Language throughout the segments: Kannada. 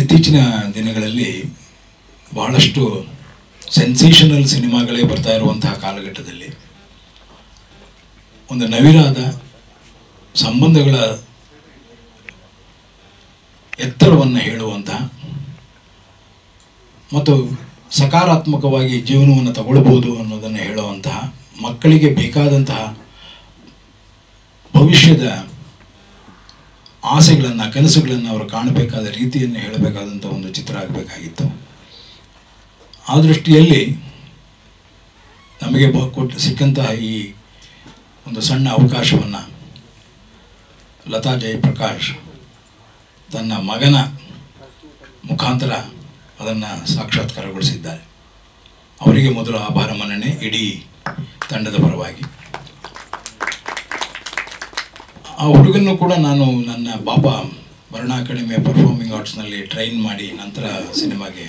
ಇತ್ತೀಚಿನ ದಿನಗಳಲ್ಲಿ ಬಹಳಷ್ಟು ಸೆನ್ಸೇಷನಲ್ ಸಿನಿಮಾಗಳೇ ಬರ್ತಾ ಇರುವಂತಹ ಕಾಲಘಟ್ಟದಲ್ಲಿ ಒಂದು ನವಿರಾದ ಸಂಬಂಧಗಳ ಎತ್ತರವನ್ನು ಹೇಳುವಂತಹ ಮತ್ತು ಸಕಾರಾತ್ಮಕವಾಗಿ ಜೀವನವನ್ನು ತಗೊಳ್ಬೋದು ಅನ್ನೋದನ್ನು ಹೇಳುವಂತಹ ಮಕ್ಕಳಿಗೆ ಬೇಕಾದಂತಹ ಭವಿಷ್ಯದ ಆಸೆಗಳನ್ನು ಕನಸುಗಳನ್ನು ಅವರು ಕಾಣಬೇಕಾದ ರೀತಿಯನ್ನು ಹೇಳಬೇಕಾದಂಥ ಒಂದು ಚಿತ್ರ ಆಗಬೇಕಾಗಿತ್ತು. ಆ ದೃಷ್ಟಿಯಲ್ಲಿ ನಮಗೆ ಸಿಕ್ಕಂತಹ ಈ ಒಂದು ಸಣ್ಣ ಅವಕಾಶವನ್ನು ಲತಾ ಜಯಪ್ರಕಾಶ್ ತನ್ನ ಮಗನ ಮುಖಾಂತರ ಅದನ್ನು ಸಾಕ್ಷಾತ್ಕಾರಗೊಳಿಸಿದ್ದಾರೆ. ಅವರಿಗೆ ಮೊದಲು ಆಭಾರ ಮನ್ನಣೆ ಇಡೀ ತಂಡದ ಪರವಾಗಿ. ಆ ಹುಡುಗನ್ನು ಕೂಡ ನಾನು ನನ್ನ ಬಾಬಾ ಭರಣ ಅಕಾಡೆಮಿಯ ಪರ್ಫಾರ್ಮಿಂಗ್ ಆರ್ಟ್ಸ್ನಲ್ಲಿ ಟ್ರೈನ್ ಮಾಡಿ ನಂತರ ಸಿನಿಮಾಗೆ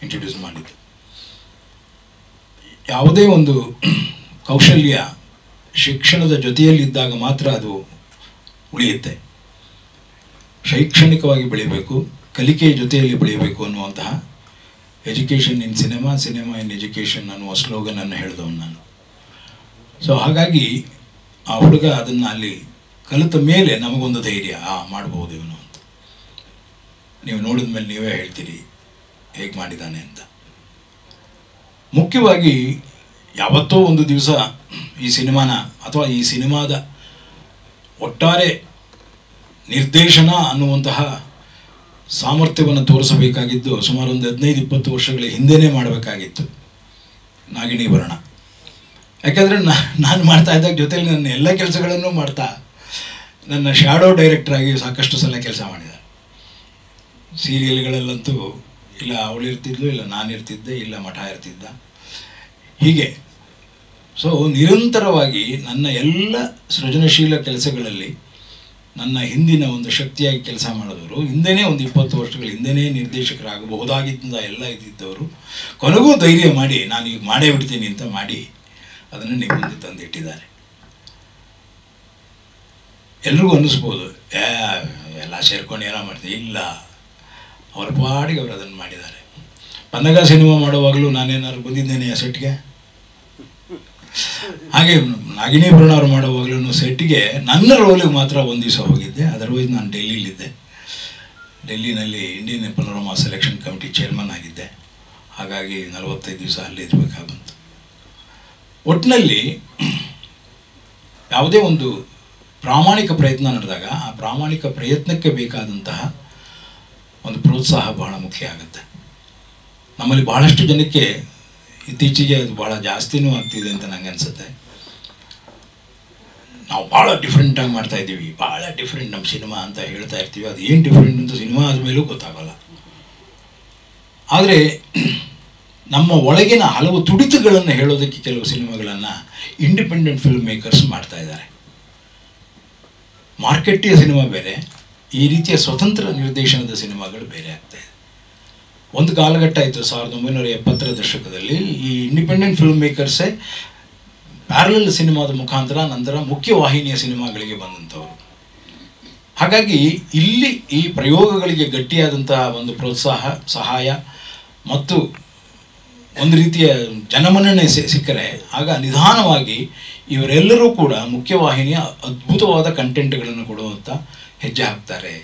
ಇಂಟ್ರೊಡ್ಯೂಸ್ ಮಾಡಿದ್ದು. ಯಾವುದೇ ಒಂದು ಕೌಶಲ್ಯ ಶಿಕ್ಷಣದ ಜೊತೆಯಲ್ಲಿದ್ದಾಗ ಮಾತ್ರ ಅದು ಉಳಿಯುತ್ತೆ. ಶೈಕ್ಷಣಿಕವಾಗಿ ಬೆಳೀಬೇಕು, ಕಲಿಕೆಯ ಜೊತೆಯಲ್ಲಿ ಬೆಳೀಬೇಕು ಅನ್ನುವಂತಹ education in cinema, cinema in education ಅನ್ನುವ ಸ್ಲೋಗನನ್ನು ಹೇಳಿದವನು ನಾನು. ಸೊ ಹಾಗಾಗಿ ಆ ಹುಡುಗ ಅದನ್ನು ಅಲ್ಲಿ ಕಲಿತ ಮೇಲೆ ನಮಗೊಂದು ಧೈರ್ಯ, ಮಾಡ್ಬೋದು ಇವನು ಅಂತ. ನೀವು ನೋಡಿದ ಮೇಲೆ ನೀವೇ ಹೇಳ್ತೀರಿ ಹೇಗೆ ಮಾಡಿದ್ದಾನೆ ಅಂತ. ಮುಖ್ಯವಾಗಿ ಯಾವತ್ತೋ ಒಂದು ದಿವಸ ಈ ಸಿನಿಮಾನ ಅಥವಾ ಈ ಸಿನಿಮಾದ ಒಟ್ಟಾರೆ ನಿರ್ದೇಶನ ಅನ್ನುವಂತಹ ಸಾಮರ್ಥ್ಯವನ್ನು ತೋರಿಸಬೇಕಾಗಿದ್ದು ಸುಮಾರು ಒಂದು 15-20 ವರ್ಷಗಳ ಹಿಂದೆಯೇ ಮಾಡಬೇಕಾಗಿತ್ತು ನಾಗಿಣಿ ಭರಣ. ಯಾಕೆಂದರೆ ನಾನು ಮಾಡ್ತಾ ಇದ್ದಾಗ ಜೊತೆಲಿ ನನ್ನ ಎಲ್ಲ ಕೆಲಸಗಳನ್ನು ಮಾಡ್ತಾ ನನ್ನ ಶ್ಯಾಡೋ ಡೈರೆಕ್ಟ್ರಾಗಿ ಸಾಕಷ್ಟು ಸಲ ಕೆಲಸ ಮಾಡಿದ್ದಾರೆ. ಸೀರಿಯಲ್ಗಳಲ್ಲಂತೂ ಇಲ್ಲ ಅವಳಿರ್ತಿದ್ಲು, ಇಲ್ಲ ನಾನಿರ್ತಿದ್ದೆ, ಇಲ್ಲ ಮಠ ಇರ್ತಿದ್ದ, ಹೀಗೆ. ಸೊ ನಿರಂತರವಾಗಿ ನನ್ನ ಎಲ್ಲ ಸೃಜನಶೀಲ ಕೆಲಸಗಳಲ್ಲಿ ನನ್ನ ಹಿಂದಿನ ಒಂದು ಶಕ್ತಿಯಾಗಿ ಕೆಲಸ ಮಾಡಿದವರು, ಹಿಂದೆಯೇ ಒಂದು 20 ವರ್ಷಗಳ ಹಿಂದೆಯೇ ನಿರ್ದೇಶಕರಾಗಬಹುದಾಗಿದ್ದ ಎಲ್ಲ ಇದ್ದಿದ್ದವರು ಕೊನೆಗೂ ಧೈರ್ಯ ಮಾಡಿ ನಾನು ಈಗ ಮಾಡೇ ಬಿಡ್ತೀನಿ ಅಂತ ಮಾಡಿ ಅದನ್ನು ನಿಮ್ಮ ಮುಂದೆ ತಂದಿಟ್ಟಿದ್ದಾರೆ. ಎಲ್ರಿಗೂ ಅನ್ನಿಸ್ಬೋದು ಎಲ್ಲ ಸೇರ್ಕೊಂಡು ಏನೋ ಮಾಡ್ತೀವಿ, ಇಲ್ಲ, ಅವ್ರ ಪಾಡಿಗೆ ಅವರು ಅದನ್ನು ಮಾಡಿದ್ದಾರೆ. ಪನ್ನಗ ಸಿನಿಮಾ ಮಾಡುವಾಗಲೂ ನಾನೇನಾದ್ರು ಬಂದಿದ್ದೇನೆ ಆ ಸೆಟ್ಗೆ. ಹಾಗೆ ನಾಗಿಣಿ ಭರಣ ಅವ್ರು ಮಾಡುವಾಗಲೂ ಸೆಟ್ಗೆ ನನ್ನ ರೋಲಿಗೆ ಮಾತ್ರ ಒಂದು ದಿವಸ ಹೋಗಿದ್ದೆ. ಅದರ್ವೈಸ್ ನಾನು ಡೆಲ್ಲಿಲಿದ್ದೆ. ಡೆಲ್ಲಿನಲ್ಲಿ Indian panorama selection committee chairman ಆಗಿದ್ದೆ. ಹಾಗಾಗಿ 45 ದಿವಸ ಅಲ್ಲೇ ಇರಬೇಕಾದಂತು. ಒಟ್ಟಿನಲ್ಲಿ ಯಾವುದೇ ಒಂದು ಪ್ರಾಮಾಣಿಕ ಪ್ರಯತ್ನ ನಡೆದಾಗ ಆ ಪ್ರಾಮಾಣಿಕ ಪ್ರಯತ್ನಕ್ಕೆ ಬೇಕಾದಂತಹ ಒಂದು ಪ್ರೋತ್ಸಾಹ ಬಹಳ ಮುಖ್ಯ ಆಗುತ್ತೆ. ನಮ್ಮಲ್ಲಿ ಬಹಳಷ್ಟು ಜನಕ್ಕೆ ಇತ್ತೀಚೆಗೆ ಅದು ಭಾಳ ಜಾಸ್ತಿನೂ ಆಗ್ತಿದೆ ಅಂತ ನನಗೆ ಅನಿಸುತ್ತೆ. ನಾವು ಭಾಳ ಡಿಫ್ರೆಂಟಾಗಿ ಮಾಡ್ತಾಯಿದ್ದೀವಿ, ಭಾಳ ಡಿಫ್ರೆಂಟ್ ನಮ್ಮ ಸಿನಿಮಾ ಅಂತ ಹೇಳ್ತಾ ಇರ್ತೀವಿ. ಅದು ಏನು ಡಿಫ್ರೆಂಟ್ ಅಂತ ಸಿನಿಮಾ ಆದಮೇಲೂ ಗೊತ್ತಾಗೋಲ್ಲ. ಆದರೆ ನಮ್ಮ ಒಳಗಿನ ಹಲವು ತುಡಿತಗಳನ್ನು ಹೇಳೋದಕ್ಕೆ ಕೆಲವು ಸಿನಿಮಾಗಳನ್ನು ಇಂಡಿಪೆಂಡೆಂಟ್ ಫಿಲ್ಮ್ ಮೇಕರ್ಸ್ ಮಾಡ್ತಾಯಿದ್ದಾರೆ. ಮಾರ್ಕೆಟಿಯ ಸಿನಿಮಾ ಬೇರೆ, ಈ ರೀತಿಯ ಸ್ವತಂತ್ರ ನಿರ್ದೇಶನದ ಸಿನಿಮಾಗಳು ಬೇರೆ ಆಗ್ತಾಯಿದೆ. ಒಂದು ಕಾಲಘಟ್ಟ ಇತ್ತು 1970ರ ದಶಕದಲ್ಲಿ ಈ ಇಂಡಿಪೆಂಡೆಂಟ್ ಫಿಲ್ಮ್ ಮೇಕರ್ಸೇ ಪ್ಯಾರಲಲ್ ಸಿನಿಮಾದ ಮುಖಾಂತರ ನಂತರ ಮುಖ್ಯವಾಹಿನಿಯ ಸಿನಿಮಾಗಳಿಗೆ ಬಂದಂಥವ್ರು. ಹಾಗಾಗಿ ಇಲ್ಲಿ ಈ ಪ್ರಯೋಗಗಳಿಗೆ ಗಟ್ಟಿಯಾದಂತಹ ಒಂದು ಪ್ರೋತ್ಸಾಹ, ಸಹಾಯ ಮತ್ತು ಒಂದು ರೀತಿಯ ಜನಮನ್ನಣೆ ಸಿಕ್ಕರೆ ಆಗ ನಿಧಾನವಾಗಿ ಇವರೆಲ್ಲರೂ ಕೂಡ ಮುಖ್ಯವಾಹಿನಿಯ ಅದ್ಭುತವಾದ ಕಂಟೆಂಟ್ಗಳನ್ನು ಕೊಡುವಂಥ ಹೆಜ್ಜೆ ಹಾಕ್ತಾರೆ.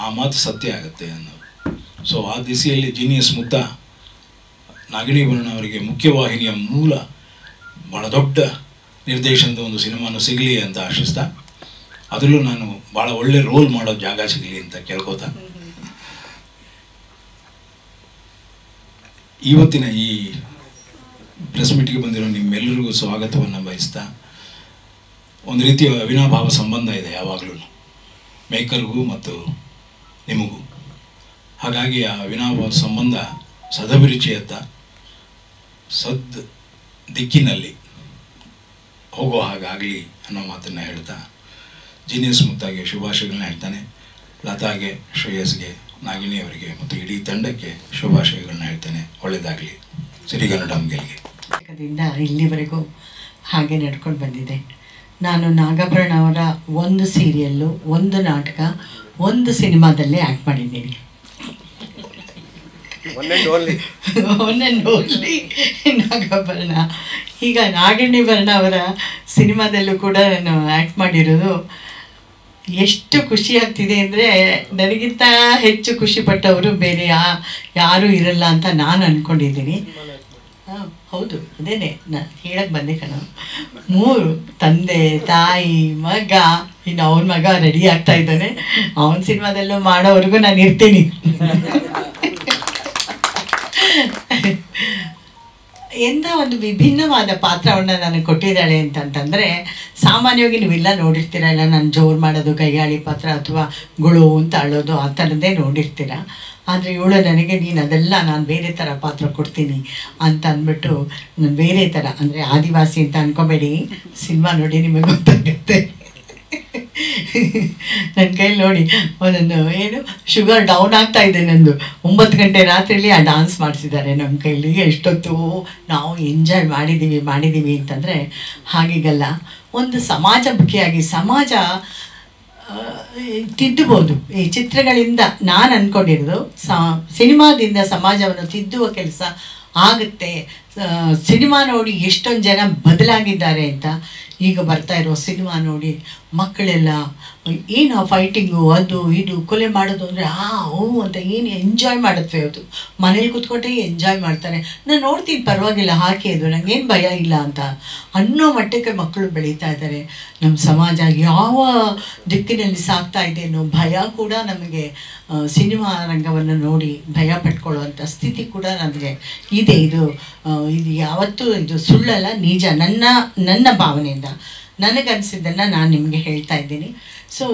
ಆ ಮಾತು ಸತ್ಯ ಆಗುತ್ತೆ ಅನ್ನೋದು. ಸೊ ಆ ದಿಸೆಯಲ್ಲಿ ಜೀನಿಯಸ್ ಮುದ್ದ ನಾಗಿಣಿ ಭರಣ ಅವರಿಗೆ ಮುಖ್ಯವಾಹಿನಿಯ ಮೂಲ ಭಾಳ ದೊಡ್ಡ ನಿರ್ದೇಶನದ ಒಂದು ಸಿನಿಮಾನು ಸಿಗಲಿ ಅಂತ ಆಶಿಸ್ತಾ, ಅದರಲ್ಲೂ ನಾನು ಭಾಳ ಒಳ್ಳೆ ರೋಲ್ ಮಾಡೋ ಜಾಗ ಸಿಗಲಿ ಅಂತ ಕೇಳ್ಕೋತಾ ಇವತ್ತಿನ ಈ ಪ್ರೆಸ್ ಮೀಟ್ಗೆ ಬಂದಿರೋ ನಿಮ್ಮೆಲ್ಲರಿಗೂ ಸ್ವಾಗತವನ್ನು ಬಯಸ್ತಾ, ಒಂದು ರೀತಿಯ ಅವಿನಾಭಾವ ಸಂಬಂಧ ಇದೆ ಯಾವಾಗಲೂ ಮೇಕರ್ಗೂ ಮತ್ತು ನಿಮಗೂ. ಹಾಗಾಗಿ ಆ ಅವಿನಾಭಾವ ಸಂಬಂಧ ಸದಭಿರುಚಿಯತ್ತ ದಿಕ್ಕಿನಲ್ಲಿ ಹೋಗೋ ಹಾಗಾಗಲಿ ಅನ್ನೋ ಮಾತನ್ನು ಹೇಳ್ತಾ ಜೀನಿಯಸ್ ಮುತ್ತಾಗೆ ಶುಭಾಶಯಗಳನ್ನ ಹೇಳ್ತಾನೆ. ಲತಾಗೆ, ಶ್ರೇಯಸ್ಗೆ, ನಾಗಿಣಿ ಅವರಿಗೆ ಮತ್ತು ಇಡೀ ತಂಡಕ್ಕೆ ಶುಭಾಶಯಗಳನ್ನ ಹೇಳ್ತೇನೆ. ಒಳ್ಳೆಯದಾಗಲಿ. ಸಿರಿಗನ್ನಡಂ ಗೆಲ್ಗೆ. ಇಲ್ಲಿವರೆಗೂ ಹಾಗೆ ನಡ್ಕೊಂಡು ಬಂದಿದೆ. ನಾನು ನಾಗಭರಣ ಅವರ ಒಂದು ಸೀರಿಯಲ್ಲು, ಒಂದು ನಾಟಕ, ಒಂದು ಸಿನಿಮಾದಲ್ಲೇ ಆ್ಯಕ್ಟ್ ಮಾಡಿದ್ದೀನಿ. One and only Nagabharana. ಈಗ ನಾಗಿಣಿಭರಣ ಅವರ ಸಿನಿಮಾದಲ್ಲೂ ಕೂಡ ನಾನು ಆ್ಯಕ್ಟ್ ಮಾಡಿರೋದು ಎಷ್ಟು ಖುಷಿ ಆಗ್ತಿದೆ ಅಂದರೆ, ನನಗಿಂತ ಹೆಚ್ಚು ಖುಷಿಪಟ್ಟವರು ಬೇರೆ ಯಾರೂ ಇರಲ್ಲ ಅಂತ ನಾನು ಅಂದ್ಕೊಂಡಿದ್ದೀನಿ. ಹೌದು, ಅದೇನೆ ನಾನು ಹೇಳಕ್ಕೆ ಬಂದೆ ಕಣ. 3 ತಂದೆ ತಾಯಿ ಮಗ, ಇನ್ನು ಅವನ ಮಗ ರೆಡಿ ಆಗ್ತಾ ಇದ್ದಾನೆ. ಅವನ ಸಿನಿಮಾದಲ್ಲೂ ಮಾಡೋವರೆಗೂ ನಾನು ಇರ್ತೀನಿ. ಎಂಥ ಒಂದು ವಿಭಿನ್ನವಾದ ಪಾತ್ರವನ್ನು ನನಗೆ ಕೊಟ್ಟಿದ್ದಾಳೆ ಅಂತಂತಂದರೆ, ಸಾಮಾನ್ಯವಾಗಿ ನೀವೆಲ್ಲ ನೋಡಿರ್ತೀರ, ಇಲ್ಲ ನಾನು ಜೋರು ಮಾಡೋದು ಕೈಗಾಳಿ ಪಾತ್ರ ಅಥವಾ ಗುಳು ಅಂತ ಅಳೋದು ಆ ಥರದ್ದೇ ನೋಡಿರ್ತೀರ. ಆದರೆ ಇವಳು ನನಗೆ ನೀನು ಅದೆಲ್ಲ ನಾನು ಬೇರೆ ಥರ ಪಾತ್ರ ಕೊಡ್ತೀನಿ ಅಂತ ಅಂದ್ಬಿಟ್ಟು ನಾನು ಬೇರೆ ಥರ, ಅಂದರೆ ಆದಿವಾಸಿ ಅಂತ ಅಂದ್ಕೋಬೇಡಿ, ಸಿನಿಮಾ ನೋಡಿ ನಿಮಗೆ ಗೊತ್ತಾಗುತ್ತೆ. ನನ್ನ ಕೈಲಿ ನೋಡಿ ಒಂದೊಂದು ಏನು ಶುಗರ್ ಡೌನ್ ಆಗ್ತಾ ಇದೆ ನಂದು. 9 ಗಂಟೆ ರಾತ್ರಿಲಿ ಆ ಡಾನ್ಸ್ ಮಾಡಿಸಿದ್ದಾರೆ ನಮ್ಮ ಕೈಲಿ. ಎಷ್ಟೊತ್ತು ನಾವು ಎಂಜಾಯ್ ಮಾಡಿದ್ದೀವಿ ಅಂತಂದರೆ ಹಾಗೀಗಲ್ಲ. ಒಂದು ಸಮಾಜಮುಖಿಯಾಗಿ ಸಮಾಜ ತಿದ್ದಬೋದು. ಈ ಚಿತ್ರಗಳಿಂದ ನಾನು ಅಂದ್ಕೊಂಡಿರೋದು ಸಿನಿಮಾದಿಂದ ಸಮಾಜವನ್ನು ತಿದ್ದುವ ಕೆಲಸ ಆಗುತ್ತೆ. ಸಿನಿಮಾ ನೋಡಿ ಎಷ್ಟೊಂದು ಜನ ಬದಲಾಗಿದ್ದಾರೆ ಅಂತ. ಈಗ ಬರ್ತಾ ಇರೋ ಸಿನಿಮಾ ನೋಡಿ ಮಕ್ಕಳೆಲ್ಲ ಏನು ಫೈಟಿಂಗು, ಅದು ಇದು ಕೊಲೆ ಮಾಡೋದು ಅಂದರೆ ಅಂತ ಏನು ಎಂಜಾಯ್ ಮಾಡುತ್ತವೆ. ಅದು ಮನೇಲಿ ಕೂತ್ಕೊಂಡೇ ಎಂಜಾಯ್ ಮಾಡ್ತಾರೆ. ನಾನು ನೋಡ್ತೀನಿ, ಪರವಾಗಿಲ್ಲ ಹಾಕಿ, ಅದು ನನಗೇನು ಭಯ ಇಲ್ಲ ಅಂತ ಅನ್ನೋ ಮಟ್ಟಕ್ಕೆ ಮಕ್ಕಳು ಬೆಳೀತಾ ಇದ್ದಾರೆ. ನಮ್ಮ ಸಮಾಜ ಯಾವ ದಿಕ್ಕಿನಲ್ಲಿ ಸಾಗ್ತಾ ಇದೆ ಅನ್ನೋ ಭಯ ಕೂಡ ನಮಗೆ ಸಿನಿಮಾ ರಂಗವನ್ನು ನೋಡಿ ಭಯ ಪಟ್ಕೊಳ್ಳುವಂಥ ಸ್ಥಿತಿ ಕೂಡ ನಮಗೆ ಇದೆ. ಇದು ಯಾವತ್ತೂ ಇದು ಸುಳ್ಳಲ್ಲ, ನಿಜ. ನನ್ನ ಭಾವನೆಯಿಂದ ನನಗನ್ಸಿದ್ದನ್ನು ನಾನು ನಿಮಗೆ ಹೇಳ್ತಾ ಇದ್ದೀನಿ. ಸೊ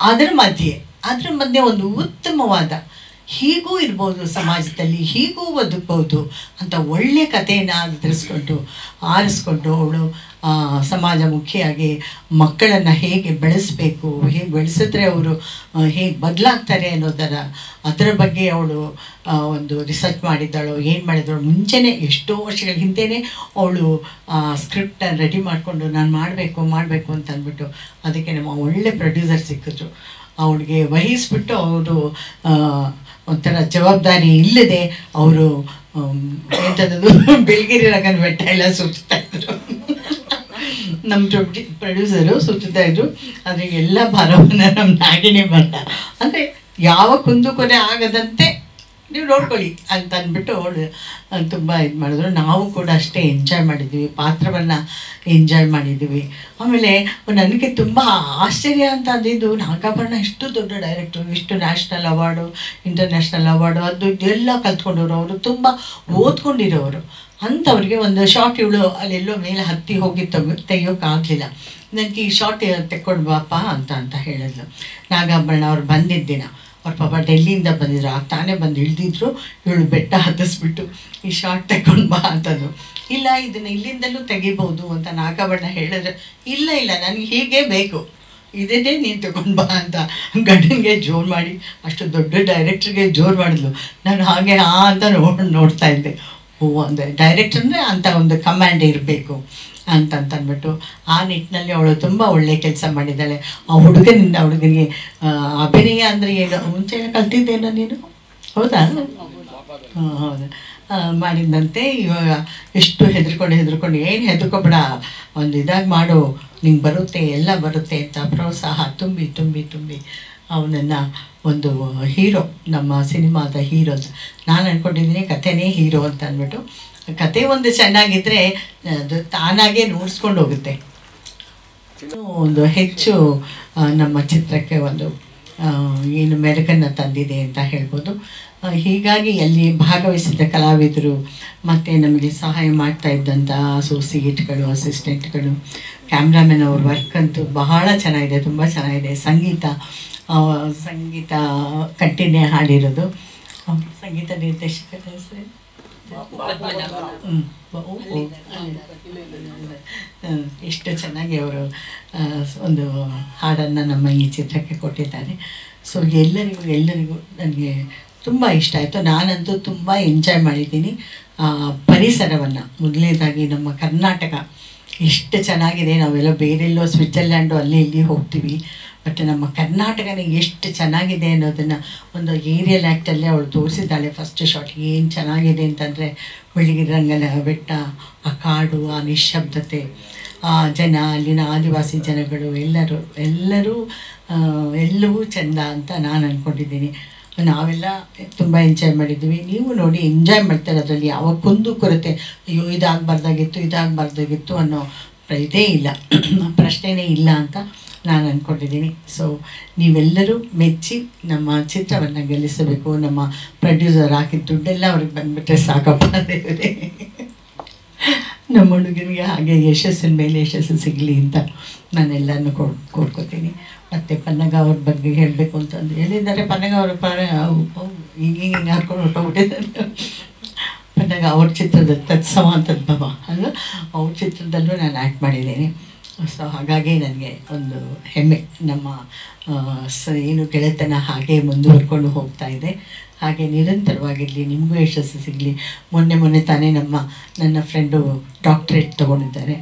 ಅದರ ಮಧ್ಯೆ ಒಂದು ಉತ್ತಮವಾದ, ಹೀಗೂ ಇರ್ಬೋದು ಸಮಾಜದಲ್ಲಿ, ಹೀಗೂ ಬದುಕ್ಬೋದು ಅಂತ ಒಳ್ಳೆಯ ಕಥೆಯನ್ನು ಆರಿಸ್ಕೊಂಡು ಅವಳು ಸಮಾಜಮುಖಿಯಾಗಿ ಮಕ್ಕಳನ್ನು ಹೇಗೆ ಬೆಳೆಸಬೇಕು, ಹೇಗೆ ಬೆಳೆಸಿದ್ರೆ ಅವರು ಹೇಗೆ ಬದಲಾಗ್ತಾರೆ ಅದರ ಬಗ್ಗೆ ಅವಳು ಒಂದು ರಿಸರ್ಚ್ ಮಾಡಿದ್ದಾಳು. ಏನು ಮಾಡಿದಳು, ಮುಂಚೆನೇ ಎಷ್ಟೋ ವರ್ಷಗಳ ಹಿಂದೆಯೇ ಅವಳು ಸ್ಕ್ರಿಪ್ಟನ್ನು ರೆಡಿ ಮಾಡಿಕೊಂಡು ನಾನು ಮಾಡಬೇಕು ಅಂತ ಅಂದ್ಬಿಟ್ಟು ಅದಕ್ಕೆ ನಮ್ಮ ಒಳ್ಳೆ ಪ್ರೊಡ್ಯೂಸರ್ ಸಿಕ್ಕಿದ್ರು. ಅವಳಿಗೆ ವಹಿಸ್ಬಿಟ್ಟು ಅವರು ಒಂಥರ ಜವಾಬ್ದಾರಿ ಇಲ್ಲದೆ ಅವರು ಎಂಥದ್ದು ಬಿಳಿಗಿರಿ ರಂಗನ ಬೆಟ್ಟ ಎಲ್ಲ ಸುತ್ತಾ ಇದ್ರು. ನಮ್ಮ ಪ್ರೊಡ್ಯೂಸರು ಸುತ್ತಾ ಇದ್ರು. ಆದರೆ ಎಲ್ಲ ಭಾರವನ್ನು ನಮ್ಮ ನಾಗಿಣಿ ಬಂದ, ಅಂದರೆ ಯಾವ ಕುಂದುಕೊರೆ ಆಗದಂತೆ ನೀವು ನೋಡ್ಕೊಳ್ಳಿ ಅಂತ ಅಂದ್ಬಿಟ್ಟು ಅವಳು ತುಂಬ ಇದು ಮಾಡಿದ್ರು. ನಾವು ಕೂಡ ಅಷ್ಟೇ ಎಂಜಾಯ್ ಮಾಡಿದ್ದೀವಿ, ಪಾತ್ರವನ್ನು ಎಂಜಾಯ್ ಮಾಡಿದ್ದೀವಿ. ಆಮೇಲೆ ನನಗೆ ತುಂಬ ಆಶ್ಚರ್ಯ ಅಂತ ಅಂದಿದ್ದು, ನಾಗಾಭರಣ ಇಷ್ಟು ದೊಡ್ಡ ಡೈರೆಕ್ಟ್ರು, ಇಷ್ಟು ನ್ಯಾಷನಲ್ ಅವಾರ್ಡು, ಇಂಟರ್ನ್ಯಾಷನಲ್ ಅವಾರ್ಡು, ಅದು ಇದೆಲ್ಲ ಕಲ್ತ್ಕೊಂಡವರು, ಅವರು ತುಂಬ ಓದ್ಕೊಂಡಿರೋರು. ಅಂಥವ್ರಿಗೆ ಒಂದು ಶಾರ್ಟ್ ಇವಳು ಅಲ್ಲೆಲ್ಲೋ ಮೇಲೆ ಹತ್ತಿ ಹೋಗಿ ತೆಗಿಯೋಕ್ಕಾಗಲಿಲ್ಲ. ನನಗೆ ಈ ಶಾರ್ಟ್ ತೆಕ್ಕೊಂಡು ಬಾಪ ಅಂತ ಹೇಳಿದ್ಲು. ನಾಗಾಭರಣ ಅವ್ರು ಬಂದಿದ್ದಿನ, ಅವ್ರ ಪಾಪ ಡೆಲ್ಲಿಯಿಂದ ಬಂದಿದ್ರು, ತಾನೇ ಬಂದು ಇಳಿದಿದ್ರು. ಇವಳು ಬೆಟ್ಟ ಹತ್ತಿಸ್ಬಿಟ್ಟು ಈ ಶಾರ್ಟ್ ತೆಕ್ಕೊಂಡು ಬಾ ಅಂತಂದು. ಇಲ್ಲ, ಇದನ್ನು ಇಲ್ಲಿಂದಲೂ ತೆಗಿಬೋದು ಅಂತ ನಾಗಾಭರಣ ಹೇಳಿದ್ರೆ, ಇಲ್ಲ ನನಗೆ ಹೀಗೆ ಬೇಕು, ಇದೇ ನೀನು ತಗೊಂಡು ಬಾ ಅಂತ ಗಂಡನಿಗೆ ಜೋರು ಮಾಡಿ, ಅಷ್ಟು ದೊಡ್ಡ ಡೈರೆಕ್ಟ್ರಿಗೆ ಜೋರು ಮಾಡಿದ್ಲು. ನಾನು ಹಾಗೆ ಅಂತ ನೋಡ್ತಾ ಇದ್ದೆ. ಒಂದು ಡೈರೆಕ್ಟರ್ ಅಂದರೆ ಅಂಥ ಒಂದು ಕಮ್ಯಾಂಡ್ ಇರಬೇಕು ಅಂತಂದ್ಬಿಟ್ಟು ಆ ನಿಟ್ಟಿನಲ್ಲಿ ಅವಳು ತುಂಬ ಒಳ್ಳೆಯ ಕೆಲಸ ಮಾಡಿದ್ದಾಳೆ. ಆ ಹುಡುಗನಿಗೆ ಅಭಿನಯ ಅಂದರೆ ಏನು ಮುಂಚೆ ಕಲ್ತಿದ್ದೇನೋ ನೀನು, ಹೌದಾ? ಹೌದು, ಮಾಡಿದಂತೆ. ಇವಾಗ ಎಷ್ಟು ಹೆದರ್ಕೊಂಡು ಏನು ಹೆದರ್ಕೊಬೇಡ, ಒಂದು ಇದಾಗಿ ಮಾಡು, ನಿಂಗೆ ಬರುತ್ತೆ, ಎಲ್ಲ ಬರುತ್ತೆ ಅಂತ ಪ್ರೋತ್ಸಾಹ ತುಂಬಿ ಅವನನ್ನು ಒಂದು ಹೀರೋ, ನಮ್ಮ ಸಿನಿಮಾದ ಹೀರೋ ಅಂತ ನಾನು ಅಂದ್ಕೊಂಡಿದ್ದೀನಿ. ಕಥೆನೇ ಹೀರೋ ಅಂತ ಅಂದ್ಬಿಟ್ಟು, ಕತೆ ಒಂದು ಚೆನ್ನಾಗಿದ್ದರೆ ಅದು ತಾನಾಗೇ ನೋಡಿಸ್ಕೊಂಡು ಹೋಗುತ್ತೆ. ಒಂದು ಹೆಚ್ಚು ನಮ್ಮ ಚಿತ್ರಕ್ಕೆ ಒಂದು ಏನು ಮೆರುಗನ್ನು ತಂದಿದೆ ಅಂತ ಹೇಳ್ಬೋದು. ಹೀಗಾಗಿ ಅಲ್ಲಿ ಭಾಗವಹಿಸಿದ ಕಲಾವಿದರು ಮತ್ತು ನಮಗೆ ಸಹಾಯ ಮಾಡ್ತಾ ಇದ್ದಂಥ ಅಸೋಸಿಯೇಟ್ಗಳು, ಅಸಿಸ್ಟೆಂಟ್ಗಳು, ಕ್ಯಾಮ್ರಾಮನ್ ಅವ್ರ ವರ್ಕ್ ಅಂತೂ ಬಹಳ ಚೆನ್ನಾಗಿದೆ, ತುಂಬ ಚೆನ್ನಾಗಿದೆ. ಸಂಗೀತ ಕಂಟಿನ್ಯೂ ಹಾಡಿರೋದು. ಸಂಗೀತ ನಿರ್ದೇಶಕರ ಹೆಸರು ಎಷ್ಟು ಚೆನ್ನಾಗಿ ಅವರು ಒಂದು ಹಾಡನ್ನು ನಮ್ಮ ಈ ಚಿತ್ರಕ್ಕೆ ಕೊಟ್ಟಿದ್ದಾರೆ. ಸೊ ಎಲ್ಲರಿಗೂ ನನಗೆ ತುಂಬ ಇಷ್ಟ ಆಯಿತು. ನಾನಂತೂ ತುಂಬ ಎಂಜಾಯ್ ಮಾಡಿದ್ದೀನಿ. ಪರಿಸರವನ್ನು ಮೊದಲನೇದಾಗಿ ನಮ್ಮ ಕರ್ನಾಟಕ ಎಷ್ಟು ಚೆನ್ನಾಗಿದೆ. ನಾವೆಲ್ಲ ಬೇರೆಲ್ಲೋ ಸ್ವಿಟ್ಜರ್ಲ್ಯಾಂಡು ಅಲ್ಲಿ ಇಲ್ಲಿ ಹೋಗ್ತೀವಿ, ಬಟ್ ನಮ್ಮ ಕರ್ನಾಟಕನೇ ಎಷ್ಟು ಚೆನ್ನಾಗಿದೆ ಅನ್ನೋದನ್ನು ಒಂದು ಏರಿಯಲ್ ಆ್ಯಕ್ಟಲ್ಲೇ ಅವಳು ತೋರಿಸಿದ್ದಾಳೆ. ಫಸ್ಟ್ ಶಾಟ್ ಏನು ಚೆನ್ನಾಗಿದೆ ಅಂತಂದರೆ ಬೆಳಗಿರಂಗನ ಬೆಟ್ಟ, ಆ ಕಾಡು, ಆ ನಿಶ್ಶಬ್ದತೆ, ಆ ಜನ, ಅಲ್ಲಿನ ಆದಿವಾಸಿ ಜನಗಳು ಎಲ್ಲರೂ ಎಲ್ಲವೂ ಚೆಂದ ಅಂತ ನಾನು ಅಂದ್ಕೊಂಡಿದ್ದೀನಿ. ನಾವೆಲ್ಲ ತುಂಬ ಎಂಜಾಯ್ ಮಾಡಿದ್ವಿ. ನೀವು ನೋಡಿ ಎಂಜಾಯ್ ಮಾಡ್ತಾರೆ. ಅದರಲ್ಲಿ ಯಾವ ಕುಂದು ಕೊರತೆ ಅಯ್ಯೋ ಇದಾಗಬಾರ್ದಾಗಿತ್ತು ಅನ್ನೋ ಇದೇ ಇಲ್ಲ, ಪ್ರಶ್ನೆನೇ ಇಲ್ಲ ಅಂತ ನಾನು ಅಂದ್ಕೊಂಡಿದ್ದೀನಿ. ಸೊ ನೀವೆಲ್ಲರೂ ಮೆಚ್ಚಿ ನಮ್ಮ ಚಿತ್ರವನ್ನು ಗೆಲ್ಲಿಸಬೇಕು. ನಮ್ಮ ಪ್ರೊಡ್ಯೂಸರ್ ಹಾಕಿದ ದುಡ್ಡೆಲ್ಲ ಅವ್ರಿಗೆ ಬಂದುಬಿಟ್ರೆ ಸಾಕಪ್ಪ ದೇವರೇ. ನಮ್ಮ ಹುಡುಗನಿಗೆ ಹಾಗೆ ಯಶಸ್ಸಿನ ಮೇಲೆ ಯಶಸ್ಸು ಸಿಗಲಿ ಅಂತ ನಾನೆಲ್ಲನೂ ಕೋರ್ಕೋತೀನಿ. ಮತ್ತು ಪನ್ನಗ ಅವ್ರ ಬಗ್ಗೆ ಹೇಳಬೇಕು ಅಂತಂದು ಹೇಳಿದ್ದಾರೆ. ಪನ್ನಗ ಅವ್ರ ಹಿಂಗೆ ಹಾರ್ಕೊಂಡು ಹೊರಟೋಗ್ಬಿಟ್ಟಿದ್ದಾರೆ. ಪನ್ನಗ ಅವ್ರ ಚಿತ್ರದ ತತ್ಸಮ ತದ್ಭವ ಅಲ್ವ, ಅವ್ರ ಚಿತ್ರದಲ್ಲೂ ನಾನು ಆ್ಯಕ್ಟ್ ಮಾಡಿದ್ದೀನಿ. ಸೊ ಹಾಗಾಗಿ ನನಗೆ ಒಂದು ಹೆಮ್ಮೆ. ನಮ್ಮ ಏನು ಗೆಳೆತನ ಹಾಗೆ ಮುಂದುವರ್ಕೊಂಡು ಹೋಗ್ತಾ ಇದೆ, ಹಾಗೆ ನಿರಂತರವಾಗಿರಲಿ, ನಿಮಗೂ ಯಶಸ್ಸು ಸಿಗಲಿ. ಮೊನ್ನೆ ತಾನೇ ನನ್ನ ಫ್ರೆಂಡು ಡಾಕ್ಟ್ರೇಟ್ ತೊಗೊಂಡಿದ್ದಾರೆ.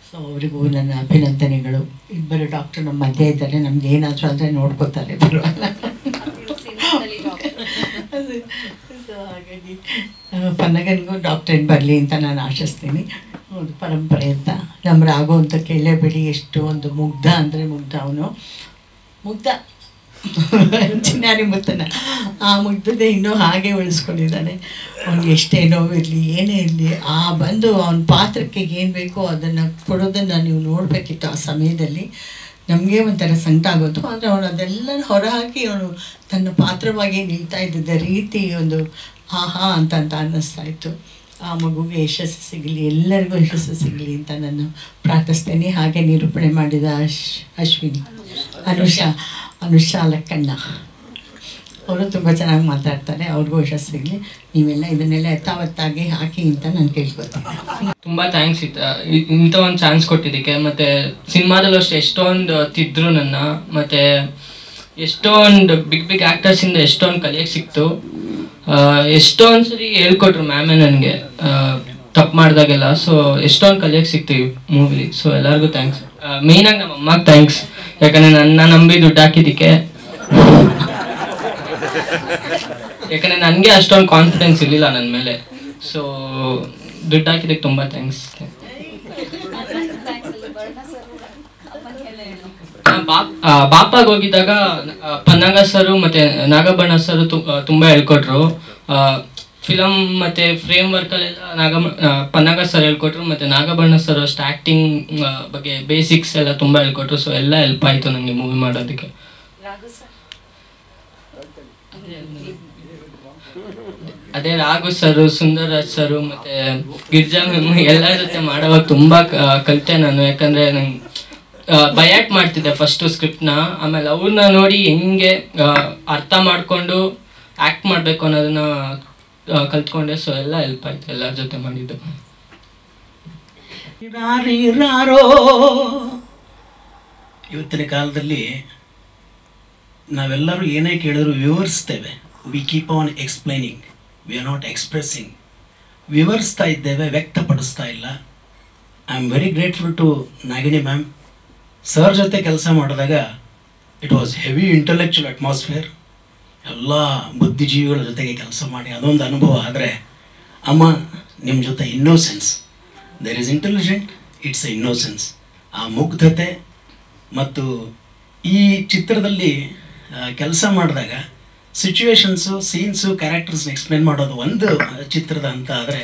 ಸೊ ಅವರಿಗೂ ನನ್ನ ಅಭಿನಂದನೆಗಳು. ಇಬ್ಬರು ಡಾಕ್ಟ್ರು ನಮ್ಮ ಮಧ್ಯೆ ಇದ್ದಾರೆ. ನಮ್ಗೆ ಏನಾದರೂ ಅಂದರೆ ನೋಡ್ಕೋತಾರೆ, ಬರುವಲ್ಲ. ಸೊ ಹಾಗಾಗಿ ಪನ್ನಗನಿಗೂ ಡಾಕ್ಟ್ರೇಟ್ ಬರಲಿ ಅಂತ ನಾನು ಆಶಿಸ್ತೀನಿ. ಒಂದು ಪರಂಪರೆ ಅಂತ ನಮ್ಮ ರಾಘು ಅಂತ ಕೇಳಲೇಬೇಡಿ, ಎಷ್ಟು ಒಂದು ಮುಗ್ಧ ಅಂದರೆ ಅವನು ಮುಗ್ಧ ಚಿನ್ನಾರಿ ಮುತ್ತನ ಆ ಮುಗ್ಧತೆ ಇನ್ನೂ ಹಾಗೆ ಉಳಿಸ್ಕೊಂಡಿದ್ದಾನೆ. ಅವ್ನಿಗೆ ಎಷ್ಟೇ ನೋವಿರಲಿ ಏನೇ ಇರಲಿ, ಬಂದು ಅವನ ಪಾತ್ರಕ್ಕೆ ಏನು ಬೇಕೋ ಅದನ್ನು ಕೊಡೋದನ್ನು ನೀವು ನೋಡಬೇಕಿತ್ತು. ಆ ಸಮಯದಲ್ಲಿ ನಮಗೆ ಒಂಥರ ಸಂಕಟ ಆಗೋದು. ಆದರೆ ಅವನು ಅದೆಲ್ಲ ಹೊರಹಾಕಿ ಅವನು ತನ್ನ ಪಾತ್ರವಾಗಿ ನಿಲ್ತಾ ಇದ್ದಿದ್ದ ರೀತಿ ಒಂದು ಆಹಾ ಅಂತ ಅನ್ನಿಸ್ತಾ ಇತ್ತು. ಆ ಮಗುಗೆ ಯಶಸ್ಸು ಸಿಗಲಿ, ಎಲ್ಲರಿಗೂ ಯಶಸ್ಸು ಸಿಗಲಿ ಅಂತ ನಾನು ಪ್ರಾರ್ಥಿಸ್ತೇನೆ. ಹಾಗೆ ನಿರೂಪಣೆ ಮಾಡಿದ ಅಶ್ವಿನಿ, ಅನುಷಾ ಲಕ್ಕಣ್ಣ ಅವರು ತುಂಬ ಚೆನ್ನಾಗಿ ಮಾತಾಡ್ತಾರೆ. ಅವ್ರಿಗೂ ಯಶಸ್ಸು ಸಿಗಲಿ. ನೀವೆಲ್ಲ ಇದನ್ನೆಲ್ಲ ಯಥಾವತ್ತಾಗಿ ಹಾಕಿ ಅಂತ ನಾನು ಕೇಳ್ಕೊತೀನಿ. ತುಂಬ ಥ್ಯಾಂಕ್ಸ್ ಇಂಥ ಒಂದು ಚಾನ್ಸ್ ಕೊಟ್ಟಿದ್ದಕ್ಕೆ. ಮತ್ತು ಸಿನಿಮಾದಲ್ಲೂ ಅಷ್ಟೇ ಎಷ್ಟೊಂದು ತಿದ್ರು ನನ್ನ, ಮತ್ತು ಎಷ್ಟೊಂದು ಬಿಗ್ ಆ್ಯಕ್ಟರ್ಸಿಂದ ಎಷ್ಟೊಂದು ಕಲಿಯೋಕ್ಕೆ ಸಿಕ್ತು. ಎಷ್ಟೊಂದು ಸರಿ ಹೇಳ್ಕೊಟ್ರು ಮ್ಯಾಮೇ ನನಗೆ ತಪ್ಪು ಮಾಡಿದಾಗೆಲ್ಲ. ಸೊ ಎಷ್ಟೊಂದು ಕಲಿಯೋಕ್ಕೆ ಸಿಕ್ತು ಈ ಮೂವಿಲಿ. ಸೊ ಎಲ್ಲರಿಗೂ ಥ್ಯಾಂಕ್ಸ್. ಮೇಯ್ನಾಗಿ ನಮ್ಮ ಅಮ್ಮಗೆ ಥ್ಯಾಂಕ್ಸ್, ಯಾಕಂದರೆ ನನ್ನ ನಂಬಿ ದುಡ್ಡು ಹಾಕಿದ್ದಕ್ಕೆ. ಯಾಕಂದರೆ ನನಗೆ ಅಷ್ಟೊಂದು ಕಾನ್ಫಿಡೆನ್ಸ್ ಇರಲಿಲ್ಲ ನನ್ನ ಮೇಲೆ. ಸೊ ದುಡ್ಡು ಹಾಕಿದ್ದಕ್ಕೆ ತುಂಬ ಥ್ಯಾಂಕ್ಸ್. ಬಾಪಾಗೆ ಹೋಗಿದ್ದಾಗ ಪನ್ನಗ ಸರು ಮತ್ತು ನಾಗಬಣ್ಣ ಸರು ತುಂಬ ಹೇಳ್ಕೊಟ್ರು. ಫಿಲಮ್ ಮತ್ತು ಫ್ರೇಮ್ ವರ್ಕಲ್ಲೆಲ್ಲ ಪನ್ನಗ ಸರ್ ಹೇಳ್ಕೊಟ್ರು, ಮತ್ತು ನಾಗಬಣ್ಣ ಸರ್ ಅಷ್ಟು ಆ್ಯಕ್ಟಿಂಗ್ ಬಗ್ಗೆ ಬೇಸಿಕ್ಸ್ ಎಲ್ಲ ತುಂಬ ಹೇಳ್ಕೊಟ್ರು. ಸೊ ಎಲ್ಲ ಹೆಲ್ಪ್ ಆಯಿತು ನನಗೆ ಮೂವಿ ಮಾಡೋದಕ್ಕೆ. ಅದೇ ರಾಘು ಸರು, ಸುಂದರರಾಜ್ ಸರು ಮತ್ತು ಗಿರ್ಜಾ ಮ್ಯಾಮ್ ಎಲ್ಲರ ಜೊತೆ ಮಾಡೋವಾಗ ತುಂಬ ಕಲಿತೆ ನಾನು. ಯಾಕಂದರೆ ನಂಗೆ ಬಯಾಟ್ ಮಾಡ್ತಿದ್ದೆ ಫಸ್ಟು ಸ್ಕ್ರಿಪ್ಟ್ನ, ಆಮೇಲೆ ಅವ್ರನ್ನ ನೋಡಿ ಹೆಂಗೆ ಅರ್ಥ ಮಾಡಿಕೊಂಡು ಆ್ಯಕ್ಟ್ ಮಾಡಬೇಕು ಅನ್ನೋದನ್ನ ಕಲ್ತ್ಕೊಂಡೆ. ಸೊ ಎಲ್ಲ ಹೆಲ್ಪ್ ಆಯಿತು ಎಲ್ಲರ ಜೊತೆ ಮಾಡಿದ್ದು. ಇವತ್ತಿನ ಕಾಲದಲ್ಲಿ ನಾವೆಲ್ಲರೂ ಏನೇ ಕೇಳಿದ್ರು ವಿವರಿಸ್ತೇವೆ. We keep on explaining, we are not expressing. ವಿವರಿಸ್ತಾ ಇದ್ದೇವೆ, ವ್ಯಕ್ತಪಡಿಸ್ತಾ ಇಲ್ಲ. I am very grateful to Nagini ma'am. Sir ಜೊತೆ ಕೆಲಸ ಮಾಡಿದಾಗ it was heavy intellectual atmosphere. ಎಲ್ಲ ಬುದ್ಧಿಜೀವಿಗಳ ಜೊತೆಗೆ ಕೆಲಸ ಮಾಡಿ ಅದೊಂದು ಅನುಭವ. ಆದರೆ ಅಮ್ಮ ನಿಮ್ಮ ಜೊತೆ innocence, there is intelligent, it's a innocence. ಆ ಮುಗ್ಧತೆ ಮತ್ತು ಈ ಚಿತ್ರದಲ್ಲಿ ಕೆಲಸ ಮಾಡಿದಾಗ ಸಿಚುವೇಶನ್ಸು, ಸೀನ್ಸು, ಕ್ಯಾರೆಕ್ಟರ್ಸ್ನ ಎಕ್ಸ್ಪ್ಲೇನ್ ಮಾಡೋದು ಒಂದು ಚಿತ್ರದ ಅಂತ ಆದರೆ,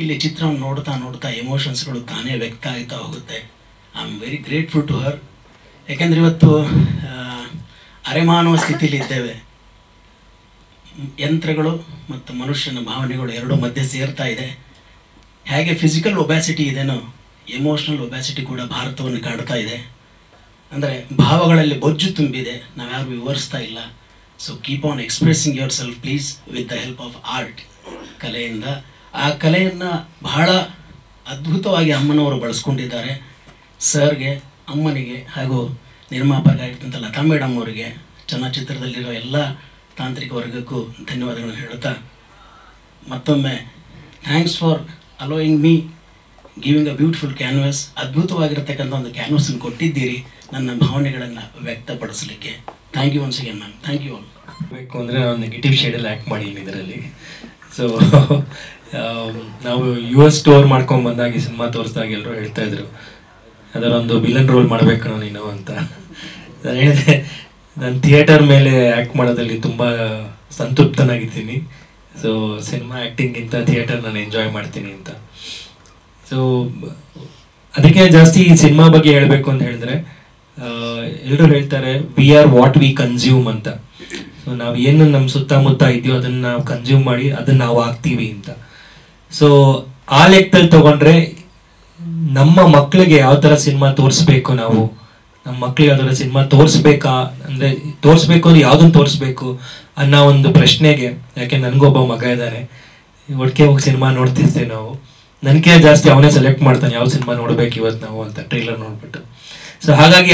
ಇಲ್ಲಿ ಚಿತ್ರವನ್ನು ನೋಡ್ತಾ ಎಮೋಷನ್ಸ್ಗಳು ತಾನೇ ವ್ಯಕ್ತ ಆಗ್ತಾ ಹೋಗುತ್ತೆ. I am very grateful to her. ಯಾಕೆಂದರೆ ಇವತ್ತು ಅರೆಮಾನವ ಸ್ಥಿತಿಲಿ ಇದ್ದೇವೆ. ಯಂತ್ರಗಳು ಮತ್ತು ಮನುಷ್ಯನ ಭಾವನೆಗಳು ಎರಡೂ ಮಧ್ಯೆ ಸೇರ್ತಾ ಇದೆ. ಹೇಗೆ ಫಿಸಿಕಲ್ ಒಬ್ಯಾಸಿಟಿ ಇದೆನೋ, ಎಮೋಷ್ನಲ್ ಒಬ್ಯಾಸಿಟಿ ಕೂಡ ಭಾರತವನ್ನು ಕಾಡ್ತಾ ಇದೆ. ಅಂದರೆ ಭಾವಗಳಲ್ಲಿ ಬೊಜ್ಜು ತುಂಬಿದೆ, ನಾವ್ಯಾರು ವಿವರಿಸ್ತಾ ಇಲ್ಲ. So keep on expressing yourself please with the help of art, ಕಲೆಯಿಂದ. ಆ ಕಲೆಯನ್ನು ಬಹಳ ಅದ್ಭುತವಾಗಿ ಅಮ್ಮನವರು ಬಳಸ್ಕೊಂಡಿದ್ದಾರೆ. ಸರ್ಗೆ, ಅಮ್ಮನಿಗೆ ಹಾಗೂ ನಿರ್ಮಾಪಕರಾಗಿರ್ತಂಥ ಲತಾ ಮೇಡಮ್ ಅವರಿಗೆ, ಚಲನಚಿತ್ರದಲ್ಲಿರೋ ಎಲ್ಲ ತಾಂತ್ರಿಕ ವರ್ಗಕ್ಕೂ ಧನ್ಯವಾದಗಳನ್ನು ಹೇಳುತ್ತಾ, ಮತ್ತೊಮ್ಮೆ thanks for allowing me giving a beautiful canvas. ಅದ್ಭುತವಾಗಿರ್ತಕ್ಕಂಥ ಒಂದು ಕ್ಯಾನ್ವಸನ್ನು ಕೊಟ್ಟಿದ್ದೀರಿ. ನನ್ನ ಭಾವನೆಗಳನ್ನು ವ್ಯಕ್ತಪಡಿಸಲಿಕ್ಕೆ. Thank you once again ma'am. Thank you all. ಬೇಕು ಅಂದರೆ ನಾನು ನೆಗೆಟಿವ್ ಶೇಡಲ್ಲಿ ಆ್ಯಕ್ಟ್ ಮಾಡಿದ್ದೀನಿ ಇದರಲ್ಲಿ. ಸೊ ನಾವು US ಟೂರ್ ಮಾಡ್ಕೊಂಡು ಬಂದಾಗ ಈ ಸಿನಿಮಾ ತೋರಿಸಿದಾಗ ಎಲ್ಲರೂ ಹೇಳ್ತಾಯಿದ್ರು ಅದರೊಂದು ವಿಲನ್ ರೋಲ್ ಮಾಡಬೇಕು ನೀನು ಅಂತ. ನಾನು ಹೇಳಿದೆ ನಾನು ಥಿಯೇಟರ್ ಮೇಲೆ ಆ್ಯಕ್ಟ್ ಮಾಡೋದ್ರಲ್ಲಿ ತುಂಬ ಸಂತೃಪ್ತನಾಗಿದ್ದೀನಿ. ಸೊ ಸಿನಿಮಾ ಆ್ಯಕ್ಟಿಂಗಿಂತ ಥಿಯೇಟರ್ ನಾನು ಎಂಜಾಯ್ ಮಾಡ್ತೀನಿ ಅಂತ. ಸೊ ಅದಕ್ಕೆ ಜಾಸ್ತಿ ಈ ಸಿನಿಮಾ ಬಗ್ಗೆ ಹೇಳಬೇಕು ಅಂತ ಹೇಳಿದ್ರೆ, ಎಲ್ಲರೂ ಹೇಳ್ತಾರೆ we are what we consume ಅಂತ. ಸೊ ನಾವು ಏನು ನಮ್ಮ ಸುತ್ತಮುತ್ತ ಇದೆಯೋ ಅದನ್ನು ನಾವು ಕನ್ಸ್ಯೂಮ್ ಮಾಡಿ ಅದನ್ನು ನಾವು ಆಗ್ತೀವಿ ಅಂತ. ಸೊ ಆ ಲೆಕ್ಕದಲ್ಲಿ ತಗೊಂಡ್ರೆ ನಮ್ಮ ಮಕ್ಕಳಿಗೆ ಯಾವ ಥರ ಸಿನಿಮಾ ತೋರಿಸ್ಬೇಕು, ನಾವು ನಮ್ಮ ಮಕ್ಕಳಿಗೆ ಯಾವ ಥರ ಸಿನಿಮಾ ತೋರಿಸ್ಬೇಕಾ ಅಂದರೆ ತೋರಿಸ್ಬೇಕು ಅಂದ್ರೆ ಯಾವುದನ್ನು ತೋರಿಸ್ಬೇಕು ಅನ್ನೋ ಒಂದು ಪ್ರಶ್ನೆಗೆ, ಯಾಕೆ ನನಗೊಬ್ಬ ಮಗ ಇದ್ದಾನೆ, ಒಟ್ಟಿಗೆ ಹೋಗಿ ಸಿನಿಮಾ ನೋಡ್ತಿರ್ತೇವೆ ನಾವು. ನನಗೆ ಜಾಸ್ತಿ ಅವನೇ ಸೆಲೆಕ್ಟ್ ಮಾಡ್ತಾನೆ ಯಾವ ಸಿನಿಮಾ ನೋಡ್ಬೇಕು ಇವತ್ತು ನಾವು ಅಂತ ಟ್ರೈಲರ್ ನೋಡ್ಬಿಟ್ಟು. ಸೊ ಹಾಗಾಗಿ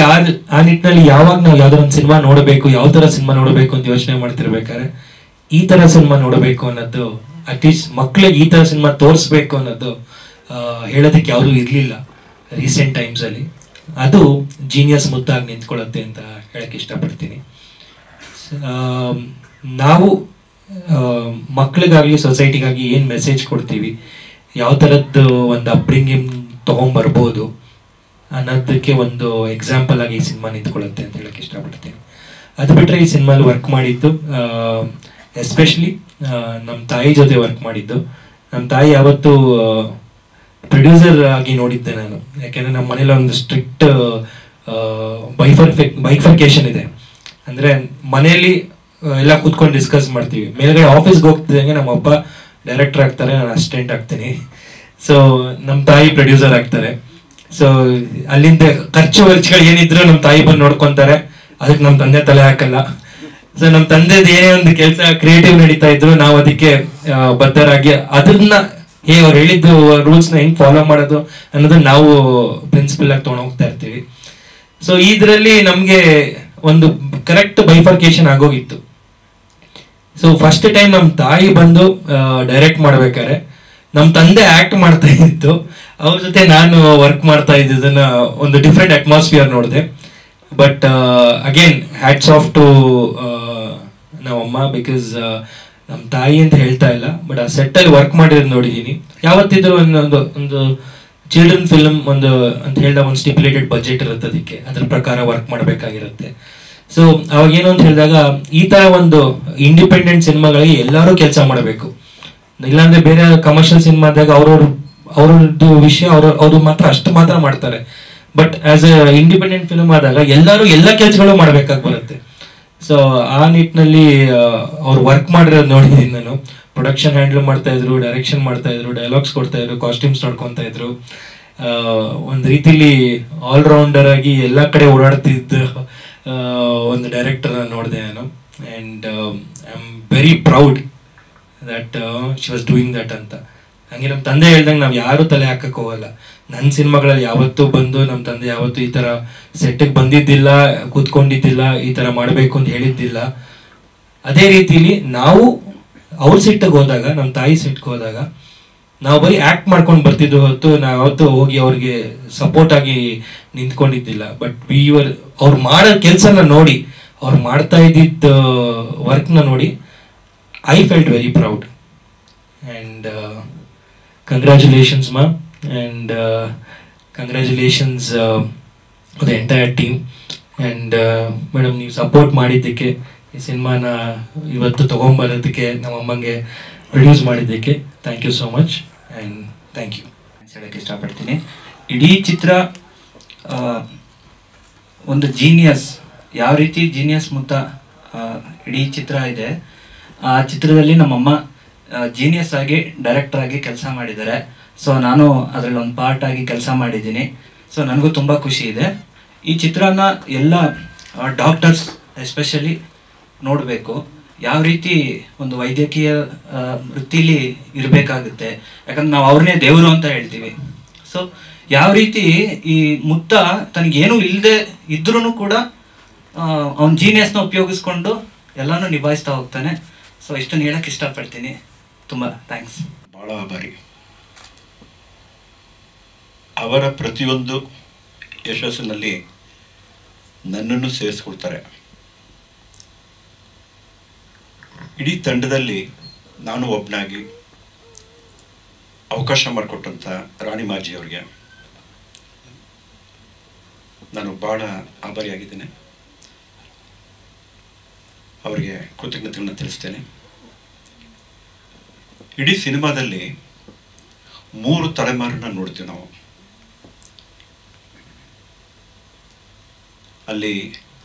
ಆ ನಿಟ್ಟಿನಲ್ಲಿ ಯಾವಾಗ ನಾವು ಯಾವ್ದಾರ ಒಂದು ಸಿನಿಮಾ ನೋಡಬೇಕು, ಯಾವ ಥರ ಸಿನಿಮಾ ನೋಡಬೇಕು ಅಂತ ಯೋಚನೆ ಮಾಡ್ತಿರ್ಬೇಕಾದ್ರೆ ಈ ಥರ ಸಿನಿಮಾ ನೋಡಬೇಕು ಅನ್ನೋದು, ಅಟ್ಲೀಸ್ಟ್ ಮಕ್ಕಳಿಗೆ ಈ ಥರ ಸಿನಿಮಾ ತೋರಿಸ್ಬೇಕು ಅನ್ನೋದು ಹೇಳೋದಕ್ಕೆ ಯಾವುದೂ ಇರಲಿಲ್ಲ ರೀಸೆಂಟ್ ಟೈಮ್ಸಲ್ಲಿ. ಅದು ಜೀನಿಯಸ್ ಮುದ್ದಾಗಿ ನಿಂತ್ಕೊಳ್ಳುತ್ತೆ ಅಂತ ಹೇಳಕ್ಕೆ ಇಷ್ಟಪಡ್ತೀನಿ. ನಾವು ಮಕ್ಕಳಿಗಾಗಲಿ ಸೊಸೈಟಿಗಾಗಿ ಏನು ಮೆಸೇಜ್ ಕೊಡ್ತೀವಿ, ಯಾವ ಥರದ್ದು ಒಂದು ಅಪ್ಬ್ರಿಂಗಿಂಗ್ ತೊಗೊಂಬರ್ಬೋದು ಅನ್ನೋದಕ್ಕೆ ಒಂದು ಎಕ್ಸಾಂಪಲ್ ಆಗಿ ಈ ಸಿನಿಮಾ ನಿಂತ್ಕೊಳ್ಳುತ್ತೆ ಅಂತ ಹೇಳಕ್ಕೆ ಇಷ್ಟಪಡ್ತೀನಿ. ಅದು ಬಿಟ್ಟರೆ ಈ ಸಿನಿಮಾಲಿ ವರ್ಕ್ ಮಾಡಿದ್ದು ಎಸ್ಪೆಷಲಿ ನಮ್ಮ ತಾಯಿ ಜೊತೆ ವರ್ಕ್ ಮಾಡಿದ್ದು. ನಮ್ಮ ತಾಯಿ ಯಾವತ್ತೂ ಪ್ರೊಡ್ಯೂಸರ್ ಆಗಿ ನೋಡಿದ್ದೆ ನಾನು, ಯಾಕೆಂದರೆ ನಮ್ಮ ಮನೇಲಿ ಒಂದು ಸ್ಟ್ರಿಕ್ಟ್ ಬೈಫರ್ಕೇಶನ್ ಇದೆ. ಅಂದರೆ ಮನೆಯಲ್ಲಿ ಎಲ್ಲ ಕೂತ್ಕೊಂಡು ಡಿಸ್ಕಸ್ ಮಾಡ್ತೀವಿ, ಮೇಲ್ಗಡೆ ಆಫೀಸ್ಗೆ ಹೋಗ್ತಿದ್ದಂಗೆ ನಮ್ಮ ಅಪ್ಪ ಡೈರೆಕ್ಟರ್ ಆಗ್ತಾರೆ, ನಾನು ಅಸಿಸ್ಟೆಂಟ್ ಆಗ್ತೀನಿ. ಸೊ ನಮ್ಮ ತಾಯಿ ಪ್ರೊಡ್ಯೂಸರ್ ಆಗ್ತಾರೆ. ಸೊ ಅಲ್ಲಿಂದ ಖರ್ಚುಗಳು ಏನಿದ್ರು ನಮ್ಮ ತಾಯಿ ಬಂದು ನೋಡ್ಕೊತಾರೆ, ಅದಕ್ಕೆ ನಮ್ಮ ತಂದೆ ತಲೆ ಹಾಕಲ್ಲ. ಸೊ ನಮ್ಮ ತಂದೆದು ಏನೇ ಒಂದು ಕೆಲಸ ಕ್ರಿಯೇಟಿವ್ ನಡೀತಾ ಇದ್ರು ನಾವು ಅದಕ್ಕೆ ಬದ್ಧರಾಗಿ ಅದನ್ನ ಅವ್ರು ಹೇಳಿದ್ದು ರೂಲ್ಸ್ನ ಹೆಂಗೆ ಫಾಲೋ ಮಾಡೋದು ಅನ್ನೋದನ್ನ ನಾವು ಪ್ರಿನ್ಸಿಪಲ್ ಆಗಿ ತೊಗೊಂಡು ಹೋಗ್ತಾ ಇರ್ತೀವಿ. ಸೊ ಇದರಲ್ಲಿ ನಮಗೆ ಒಂದು ಕರೆಕ್ಟ್ ಬೈಫರ್ಕೇಶನ್ ಆಗೋಗಿತ್ತು. ಸೊ ಫಸ್ಟ್ ಟೈಮ್ ನಮ್ಮ ತಾಯಿ ಬಂದು ಡೈರೆಕ್ಟ್ ಮಾಡ್ಬೇಕಾದ್ರೆ ನಮ್ಮ ತಂದೆ ಆಕ್ಟ್ ಮಾಡ್ತಾ ಇದ್ದು, ಅವ್ರ ಜೊತೆ ನಾನು ವರ್ಕ್ ಮಾಡ್ತಾ ಇದ್ದಿದ್ದನ್ನ ಒಂದು ಡಿಫ್ರೆಂಟ್ ಅಟ್ಮಾಸ್ಫಿಯರ್ ನೋಡಿದೆ. But again hats off to ನಮ್ಮಮ್ಮ, ಬಿಕಾಸ್ ನಮ್ಮ ತಾಯಿ ಅಂತ ಹೇಳ್ತಾ ಇಲ್ಲ, ಬಟ್ ಆ ಸೆಟ್ಟಲ್ಲಿ ವರ್ಕ್ ಮಾಡಿರೋದು ನೋಡಿದ್ದೀನಿ. ಯಾವತ್ತಿದ್ರು ಒಂದು ಚಿಲ್ಡ್ರನ್ ಫಿಲ್ಮ್ ಒಂದು ಅಂತ ಹೇಳಿದಾಗ ಒಂದು ಸ್ಟಿಪ್ಯುಲೇಟೆಡ್ ಬಜೆಟ್ ಇರುತ್ತೆ, ಅದಕ್ಕೆ ಅದ್ರ ಪ್ರಕಾರ ವರ್ಕ್ ಮಾಡಬೇಕಾಗಿರುತ್ತೆ. ಸೊ ಅವಾಗ ಏನು ಅಂತ ಹೇಳಿದಾಗ ಈ ಥರ ಒಂದು ಇಂಡಿಪೆಂಡೆಂಟ್ ಸಿನಿಮಾಗಳಿಗೆ ಎಲ್ಲರೂ ಕೆಲಸ ಮಾಡಬೇಕು. ಇಲ್ಲಾಂದ್ರೆ ಬೇರೆ ಕಮರ್ಷಿಯಲ್ ಸಿನಿಮಾದಾಗ ಅವ್ರದ್ದು ವಿಷಯ ಅವರು ಮಾತ್ರ ಮಾಡ್ತಾರೆ. But as A independent film ಆದಾಗ ಎಲ್ಲರೂ ಎಲ್ಲ ಕೆಲಸಗಳು ಮಾಡ್ಬೇಕಾಗಿ ಬರುತ್ತೆ. ಸೊ ಆ ನಿಟ್ಟಿನಲ್ಲಿ ಅವ್ರು ವರ್ಕ್ ಮಾಡಿರೋದು ನೋಡಿದ್ದೀನಿ ನಾನು. ಪ್ರೊಡಕ್ಷನ್ ಹ್ಯಾಂಡಲ್ ಮಾಡ್ತಾ ಇದ್ರು, ಡೈರೆಕ್ಷನ್ ಮಾಡ್ತಾ ಇದ್ರು, ಡೈಲಾಗ್ಸ್ ಕೊಡ್ತಾ ಇದ್ರು, ಕಾಸ್ಟ್ಯೂಮ್ಸ್ ನೋಡ್ಕೊತಾ ಇದ್ರು. ಒಂದು ರೀತಿಲಿ ಆಲ್ರೌಂಡರ್ ಆಗಿ ಎಲ್ಲ ಕಡೆ ಓಡಾಡ್ತಿದ್ದ ಒಂದು ಡೈರೆಕ್ಟರ್ ನೋಡಿದೆ ನಾನು. And I am very proud that she was doing that ಅಂತ. ಹಂಗೆ ನಮ್ಮ ತಂದೆ ಹೇಳ್ದಂಗೆ ನಾವು ಯಾರೂ ತಲೆ ಹಾಕಕ್ಕೆ ಹೋಗಲ್ಲ. ನನ್ನ ಸಿನಿಮಾಗಳಲ್ಲಿ ಯಾವತ್ತೂ ಬಂದು ನಮ್ಮ ತಂದೆ ಯಾವತ್ತೂ ಈ ಥರ ಸೆಟ್ಟಿಗೆ ಬಂದಿದ್ದಿಲ್ಲ, ಕೂತ್ಕೊಂಡಿದ್ದಿಲ್ಲ, ಈ ಥರ ಮಾಡಬೇಕು ಅಂತ ಹೇಳಿದ್ದಿಲ್ಲ. ಅದೇ ರೀತಿಲಿ ನಾವು ಅವ್ರ ಸೆಟ್ಟಿಗೆ ಹೋದಾಗ, ನಮ್ಮ ತಾಯಿ ಸೆಟ್ಗೆ ಹೋದಾಗ ನಾವು ಬರೀ ಆ್ಯಕ್ಟ್ ಮಾಡ್ಕೊಂಡು ಬರ್ತಿದ್ದು ಹೊತ್ತು ನಾವು ಯಾವತ್ತೂ ಹೋಗಿ ಅವ್ರಿಗೆ ಸಪೋರ್ಟ್ ಆಗಿ ನಿಂತ್ಕೊಂಡಿದ್ದಿಲ್ಲ. ಬಟ್ ಅವ್ರು ಮಾಡೋ ಕೆಲಸನ ನೋಡಿ, ಅವ್ರು ಮಾಡ್ತಾ ಇದ್ದಿದ್ದ ವರ್ಕ್ನ ನೋಡಿ I felt very proud. And congratulations ಮಾ, and congratulations the entire team. And madam, ನೀವು ಸಪೋರ್ಟ್ ಮಾಡಿದ್ದಕ್ಕೆ, ಈ ಸಿನಿಮಾನ ಇವತ್ತು ತೊಗೊಂಬರೋದಕ್ಕೆ, ನಮ್ಮ ಅಮ್ಮಂಗೆ ಪ್ರೊಡ್ಯೂಸ್ ಮಾಡಿದ್ದಕ್ಕೆ thank you so much and thank you ಹೇಳೋಕ್ಕೆ ಇಷ್ಟಪಡ್ತೀನಿ. ಇಡೀ ಚಿತ್ರ ಒಂದು ಜೀನಿಯಸ್, ಯಾವ ರೀತಿ ಜೀನಿಯಸ್ ಮುತ್ತ ಇಡೀ ಚಿತ್ರ ಇದೆ, ಆ ಚಿತ್ರದಲ್ಲಿ ನಮ್ಮಮ್ಮ ಜೀನಿಯಸ್ ಆಗಿ ಡೈರೆಕ್ಟರ್ ಆಗಿ ಕೆಲಸ ಮಾಡಿದ್ದಾರೆ. ಸೊ ನಾನು ಅದರಲ್ಲಿ ಒಂದು ಪಾರ್ಟ್ ಆಗಿ ಕೆಲಸ ಮಾಡಿದ್ದೀನಿ. ಸೊ ನನಗೂ ತುಂಬ ಖುಷಿ ಇದೆ. ಈ ಚಿತ್ರನ ಎಲ್ಲ ಡಾಕ್ಟರ್ಸ್ ಎಸ್ಪೆಷಲಿ ನೋಡಬೇಕು. ಯಾವ ರೀತಿ ಒಂದು ವೈದ್ಯಕೀಯ ವೃತ್ತಿಲಿ ಇರಬೇಕಾಗುತ್ತೆ, ಯಾಕಂದ್ರೆ ನಾವು ಅವ್ರನ್ನೇ ದೇವರು ಅಂತ ಹೇಳ್ತೀವಿ. ಸೊ ಯಾವ ರೀತಿ ಈ ಮುತ್ತ ತನಗೇನು ಇಲ್ಲದೆ ಇದ್ರೂ ಕೂಡ ಅವನ ಜೀನಿಯಸ್ನ ಉಪಯೋಗಿಸ್ಕೊಂಡು ಎಲ್ಲನೂ ನಿಭಾಯಿಸ್ತಾ ಹೋಗ್ತಾನೆ. ಸೊ ಇಷ್ಟನ್ನು ಹೇಳಕ್ಕೆ ಇಷ್ಟಪಡ್ತೀನಿ. ತುಂಬ ಥ್ಯಾಂಕ್ಸ್. ಭಾಳ ಆಭಾರಿ. ಅವರ ಪ್ರತಿಯೊಂದು ಯಶಸ್ಸಿನಲ್ಲಿ ನನ್ನನ್ನು ಸೇರಿಸ್ಕೊಳ್ತಾರೆ. ಇಡೀ ತಂಡದಲ್ಲಿ ನಾನು ಒಬ್ಬನಾಗಿ ಅವಕಾಶ ಮಾಡಿಕೊಟ್ಟಂಥ ರಾಣಿ ಮಾಜಿ ಅವರಿಗೆ ನಾನು ಭಾಳ ಆಭಾರಿಯಾಗಿದ್ದೇನೆ. ಅವರಿಗೆ ಕೃತಜ್ಞತೆಗಳನ್ನು ತಿಳಿಸ್ತೇನೆ. ಇಡೀ ಸಿನಿಮಾದಲ್ಲಿ 3 ತಲೆಮಾರನ್ನ ನೋಡ್ತೀವಿ ನಾವು. ಅಲ್ಲಿ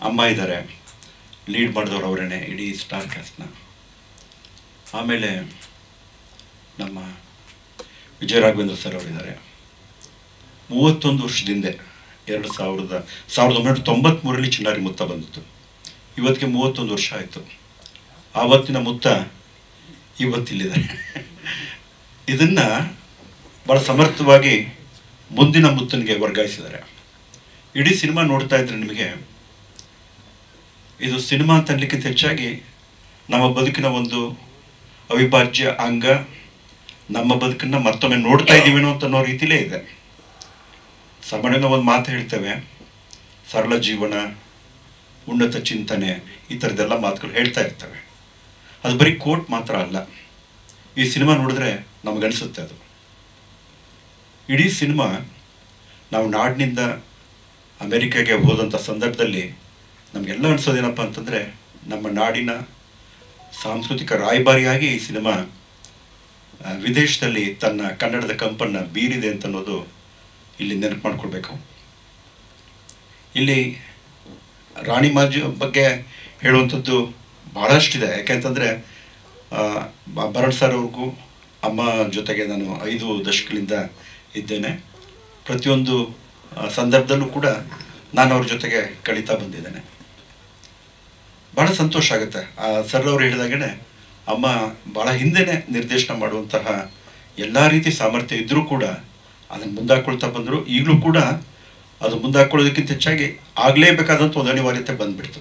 ಅಮ್ಮ ಇದ್ದಾರೆ, ಲೀಡ್ ಮಾಡಿದವರು ಅವರೇನೆ ಇಡೀ ಸ್ಟಾರ್ ಕ್ಯಾಸ್ಟ್ನ. ಆಮೇಲೆ ನಮ್ಮ ವಿಜಯ ರಾಘವೇಂದ್ರ ಸರ್ ಅವರಿದ್ದಾರೆ. 31 ವರ್ಷದಿಂದ 1993 ಚಿನ್ನಾರಿ ಮುತ್ತ ಬಂದಿತ್ತು. ಇವತ್ತಿಗೆ 31 ವರ್ಷ ಆಯಿತು. ಆವತ್ತಿನ ಮುತ್ತ ಇವತ್ತಿಲ್ಲಿದ್ದಾರೆ. ಇದನ್ನು ಭಾಳ ಸಮರ್ಥವಾಗಿ ಮುಂದಿನ ಮುತ್ತನಿಗೆ ವರ್ಗಾಯಿಸಿದ್ದಾರೆ. ಇಡೀ ಸಿನಿಮಾ ನೋಡ್ತಾ ಇದ್ರೆ ನಿಮಗೆ ಇದು ಸಿನಿಮಾ ಅಂತ ಅನ್ಲಿಕ್ಕಿಂತ ಹೆಚ್ಚಾಗಿ ನಮ್ಮ ಬದುಕಿನ ಒಂದು ಅವಿಭಾಜ್ಯ ಅಂಗ, ನಮ್ಮ ಬದುಕನ್ನು ಮತ್ತೊಮ್ಮೆ ನೋಡ್ತಾ ಇದ್ದೀವೇನೋ ಅಂತ ಅನ್ನೋ ರೀತಿಲೇ ಇದೆ. ಸಾಮಾನ್ಯವಾಗಿ ಒಂದು ಮಾತು ಹೇಳ್ತೇವೆ, ಸರಳ ಜೀವನ, ಉನ್ನತ ಚಿಂತನೆ, ಈ ಥರದ್ದೆಲ್ಲ ಮಾತುಗಳು ಹೇಳ್ತಾ ಇರ್ತವೆ. ಅದು ಬರೀ ಕೋಟ್ ಮಾತ್ರ ಅಲ್ಲ. ಈ ಸಿನಿಮಾ ನೋಡಿದ್ರೆ ನಮಗನ್ಸುತ್ತೆ ಅದು. ಇಡೀ ಸಿನಿಮಾ ನಾವು ನಾಡಿನಿಂದ ಅಮೆರಿಕಾಗೆ ಹೋದಂಥ ಸಂದರ್ಭದಲ್ಲಿ ನಮಗೆಲ್ಲ ಅನಿಸೋದೇನಪ್ಪ ಅಂತಂದರೆ, ನಮ್ಮ ನಾಡಿನ ಸಾಂಸ್ಕೃತಿಕ ರಾಯಭಾರಿಯಾಗಿ ಈ ಸಿನಿಮಾ ವಿದೇಶದಲ್ಲಿ ತನ್ನ ಕನ್ನಡದ ಕಂಪನ್ನು ಬೀರಿದೆ ಅಂತ ಅನ್ನೋದು ಇಲ್ಲಿ ನೆನಪು ಮಾಡ್ಕೊಳ್ಬೇಕು. ಇಲ್ಲಿ ರಾಣಿ ಮಾಜಿ ಬಗ್ಗೆ ಹೇಳುವಂಥದ್ದು ಭಾಳಷ್ಟಿದೆ. ಯಾಕೆಂತಂದರೆ ಭರಣ್ ಸರ್ ಅವ್ರಿಗೂ ಅಮ್ಮ ಜೊತೆಗೆ ನಾನು 5 ದಶಕಗಳಿಂದ ಇದ್ದೇನೆ. ಪ್ರತಿಯೊಂದು ಸಂದರ್ಭದಲ್ಲೂ ಕೂಡ ನಾನು ಅವ್ರ ಜೊತೆಗೆ ಕಳೀತಾ ಬಂದಿದ್ದೇನೆ. ಭಾಳ ಸಂತೋಷ ಆಗುತ್ತೆ. ಸರ್ ಅವರು ಹೇಳಿದಾಗೇ ಅಮ್ಮ ಭಾಳ ಹಿಂದೆನೇ ನಿರ್ದೇಶನ ಮಾಡುವಂತಹ ಎಲ್ಲ ರೀತಿ ಸಾಮರ್ಥ್ಯ ಇದ್ದರೂ ಕೂಡ ಅದನ್ನು ಮುಂದಾಕೊಳ್ತಾ ಬಂದರು. ಈಗಲೂ ಕೂಡ ಅದು ಮುಂದಾಕೊಳ್ಳೋದಕ್ಕಿಂತ ಹೆಚ್ಚಾಗಿ ಆಗಲೇಬೇಕಾದಂಥ ಒಂದು ಅನಿವಾರ್ಯತೆ ಬಂದುಬಿಡ್ತು.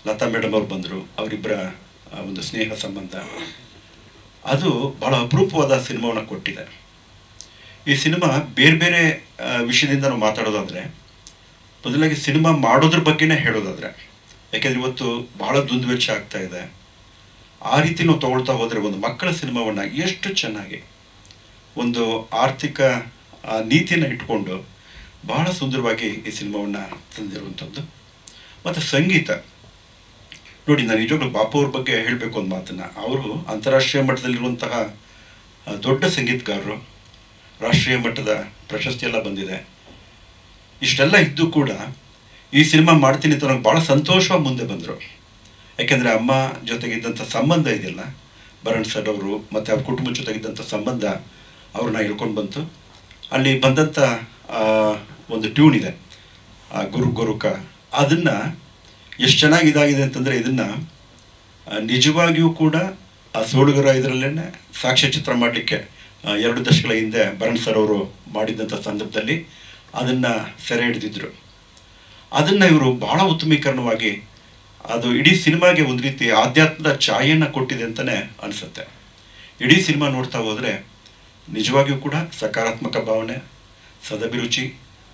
ಲತಾ ಮೇಡಮ್ ಅವ್ರು ಬಂದರು, ಅವರಿಬ್ಬರ ಒಂದು ಸ್ನೇಹ ಸಂಬಂಧ ಅದು ಭಾಳ ಅಪರೂಪವಾದ ಸಿನಿಮಾವನ್ನು ಕೊಟ್ಟಿದೆ. ಈ ಸಿನಿಮಾ ಬೇರೆ ಬೇರೆ ವಿಷಯದಿಂದ ನಾವು ಮಾತಾಡೋದಾದರೆ, ಮೊದಲಾಗಿ ಸಿನಿಮಾ ಮಾಡೋದ್ರ ಬಗ್ಗೆನೇ ಹೇಳೋದಾದರೆ, ಯಾಕೆಂದರೆ ಇವತ್ತು ಭಾಳ ದುಂದುವೆಚ್ಚ ಆಗ್ತಾ ಇದೆ. ಆ ರೀತಿ ನಾವು ತೊಗೊಳ್ತಾ ಹೋದರೆ ಒಂದು ಮಕ್ಕಳ ಸಿನಿಮಾವನ್ನು ಎಷ್ಟು ಚೆನ್ನಾಗಿ ಒಂದು ಆರ್ಥಿಕ ನೀತಿಯನ್ನು ಇಟ್ಕೊಂಡು ಬಹಳ ಸುಂದರವಾಗಿ ಈ ಸಿನಿಮಾವನ್ನು ತಂದಿರುವಂಥದ್ದು. ಮತ್ತು ಸಂಗೀತ ನೋಡಿ, ನಾನು ನಿಜವಾಗ್ಲೂ ಬಾಪು ಅವ್ರ ಬಗ್ಗೆ ಹೇಳಬೇಕು ಒಂದು ಮಾತನ್ನು. ಅವರು ಅಂತಾರಾಷ್ಟ್ರೀಯ ಮಟ್ಟದಲ್ಲಿರುವಂತಹ ದೊಡ್ಡ ಸಂಗೀತಗಾರರು, ರಾಷ್ಟ್ರೀಯ ಮಟ್ಟದ ಪ್ರಶಸ್ತಿ ಎಲ್ಲ ಬಂದಿದೆ. ಇಷ್ಟೆಲ್ಲ ಇದ್ದು ಕೂಡ ಈ ಸಿನಿಮಾ ಮಾಡ್ತೀನಿ ಅಂತ ನನಗೆ ಭಾಳ ಸಂತೋಷವಾಗಿ ಮುಂದೆ ಬಂದರು. ಯಾಕೆಂದರೆ ಅಮ್ಮ ಜೊತೆಗಿದ್ದಂಥ ಸಂಬಂಧ ಇದೆಯಲ್ಲ, ಭರಣ್ ಸರ್ ಅವರು ಮತ್ತು ಅವ್ರ ಕುಟುಂಬದ ಜೊತೆಗಿದ್ದಂಥ ಸಂಬಂಧ ಅವ್ರನ್ನ ಹೇಳ್ಕೊಂಡು ಬಂತು. ಅಲ್ಲಿ ಬಂದಂಥ ಒಂದು ಟ್ಯೂನ್ ಇದೆ, ಗುರು ಗುರುಕ, ಅದನ್ನು ಎಷ್ಟು ಚೆನ್ನಾಗಿ ಇದಾಗಿದೆ ಅಂತಂದರೆ, ಇದನ್ನು ನಿಜವಾಗಿಯೂ ಕೂಡ ಆ ಸೋಡುಗರ ಇದರಲ್ಲೇ ಸಾಕ್ಷ್ಯಚಿತ್ರ ಮಾಡಲಿಕ್ಕೆ 2 ದಶಕಗಳ ಹಿಂದೆ ಭರಣ್ ಸರ್ ಅವರು ಮಾಡಿದ್ದಂಥ ಸಂದರ್ಭದಲ್ಲಿ ಅದನ್ನು ಸೆರೆ ಹಿಡಿದಿದ್ರು. ಅದನ್ನು ಇವರು ಭಾಳ ಉತ್ತಮೀಕರಣವಾಗಿ ಅದು ಇಡೀ ಸಿನಿಮಾಗೆ ಒಂದು ರೀತಿ ಆಧ್ಯಾತ್ಮದ ಛಾಯೆಯನ್ನು ಕೊಟ್ಟಿದೆ ಅಂತಲೇ ಅನಿಸುತ್ತೆ. ಇಡೀ ಸಿನಿಮಾ ನೋಡ್ತಾ ಹೋದರೆ ನಿಜವಾಗಿಯೂ ಕೂಡ ಸಕಾರಾತ್ಮಕ ಭಾವನೆ, ಸದಭಿರುಚಿ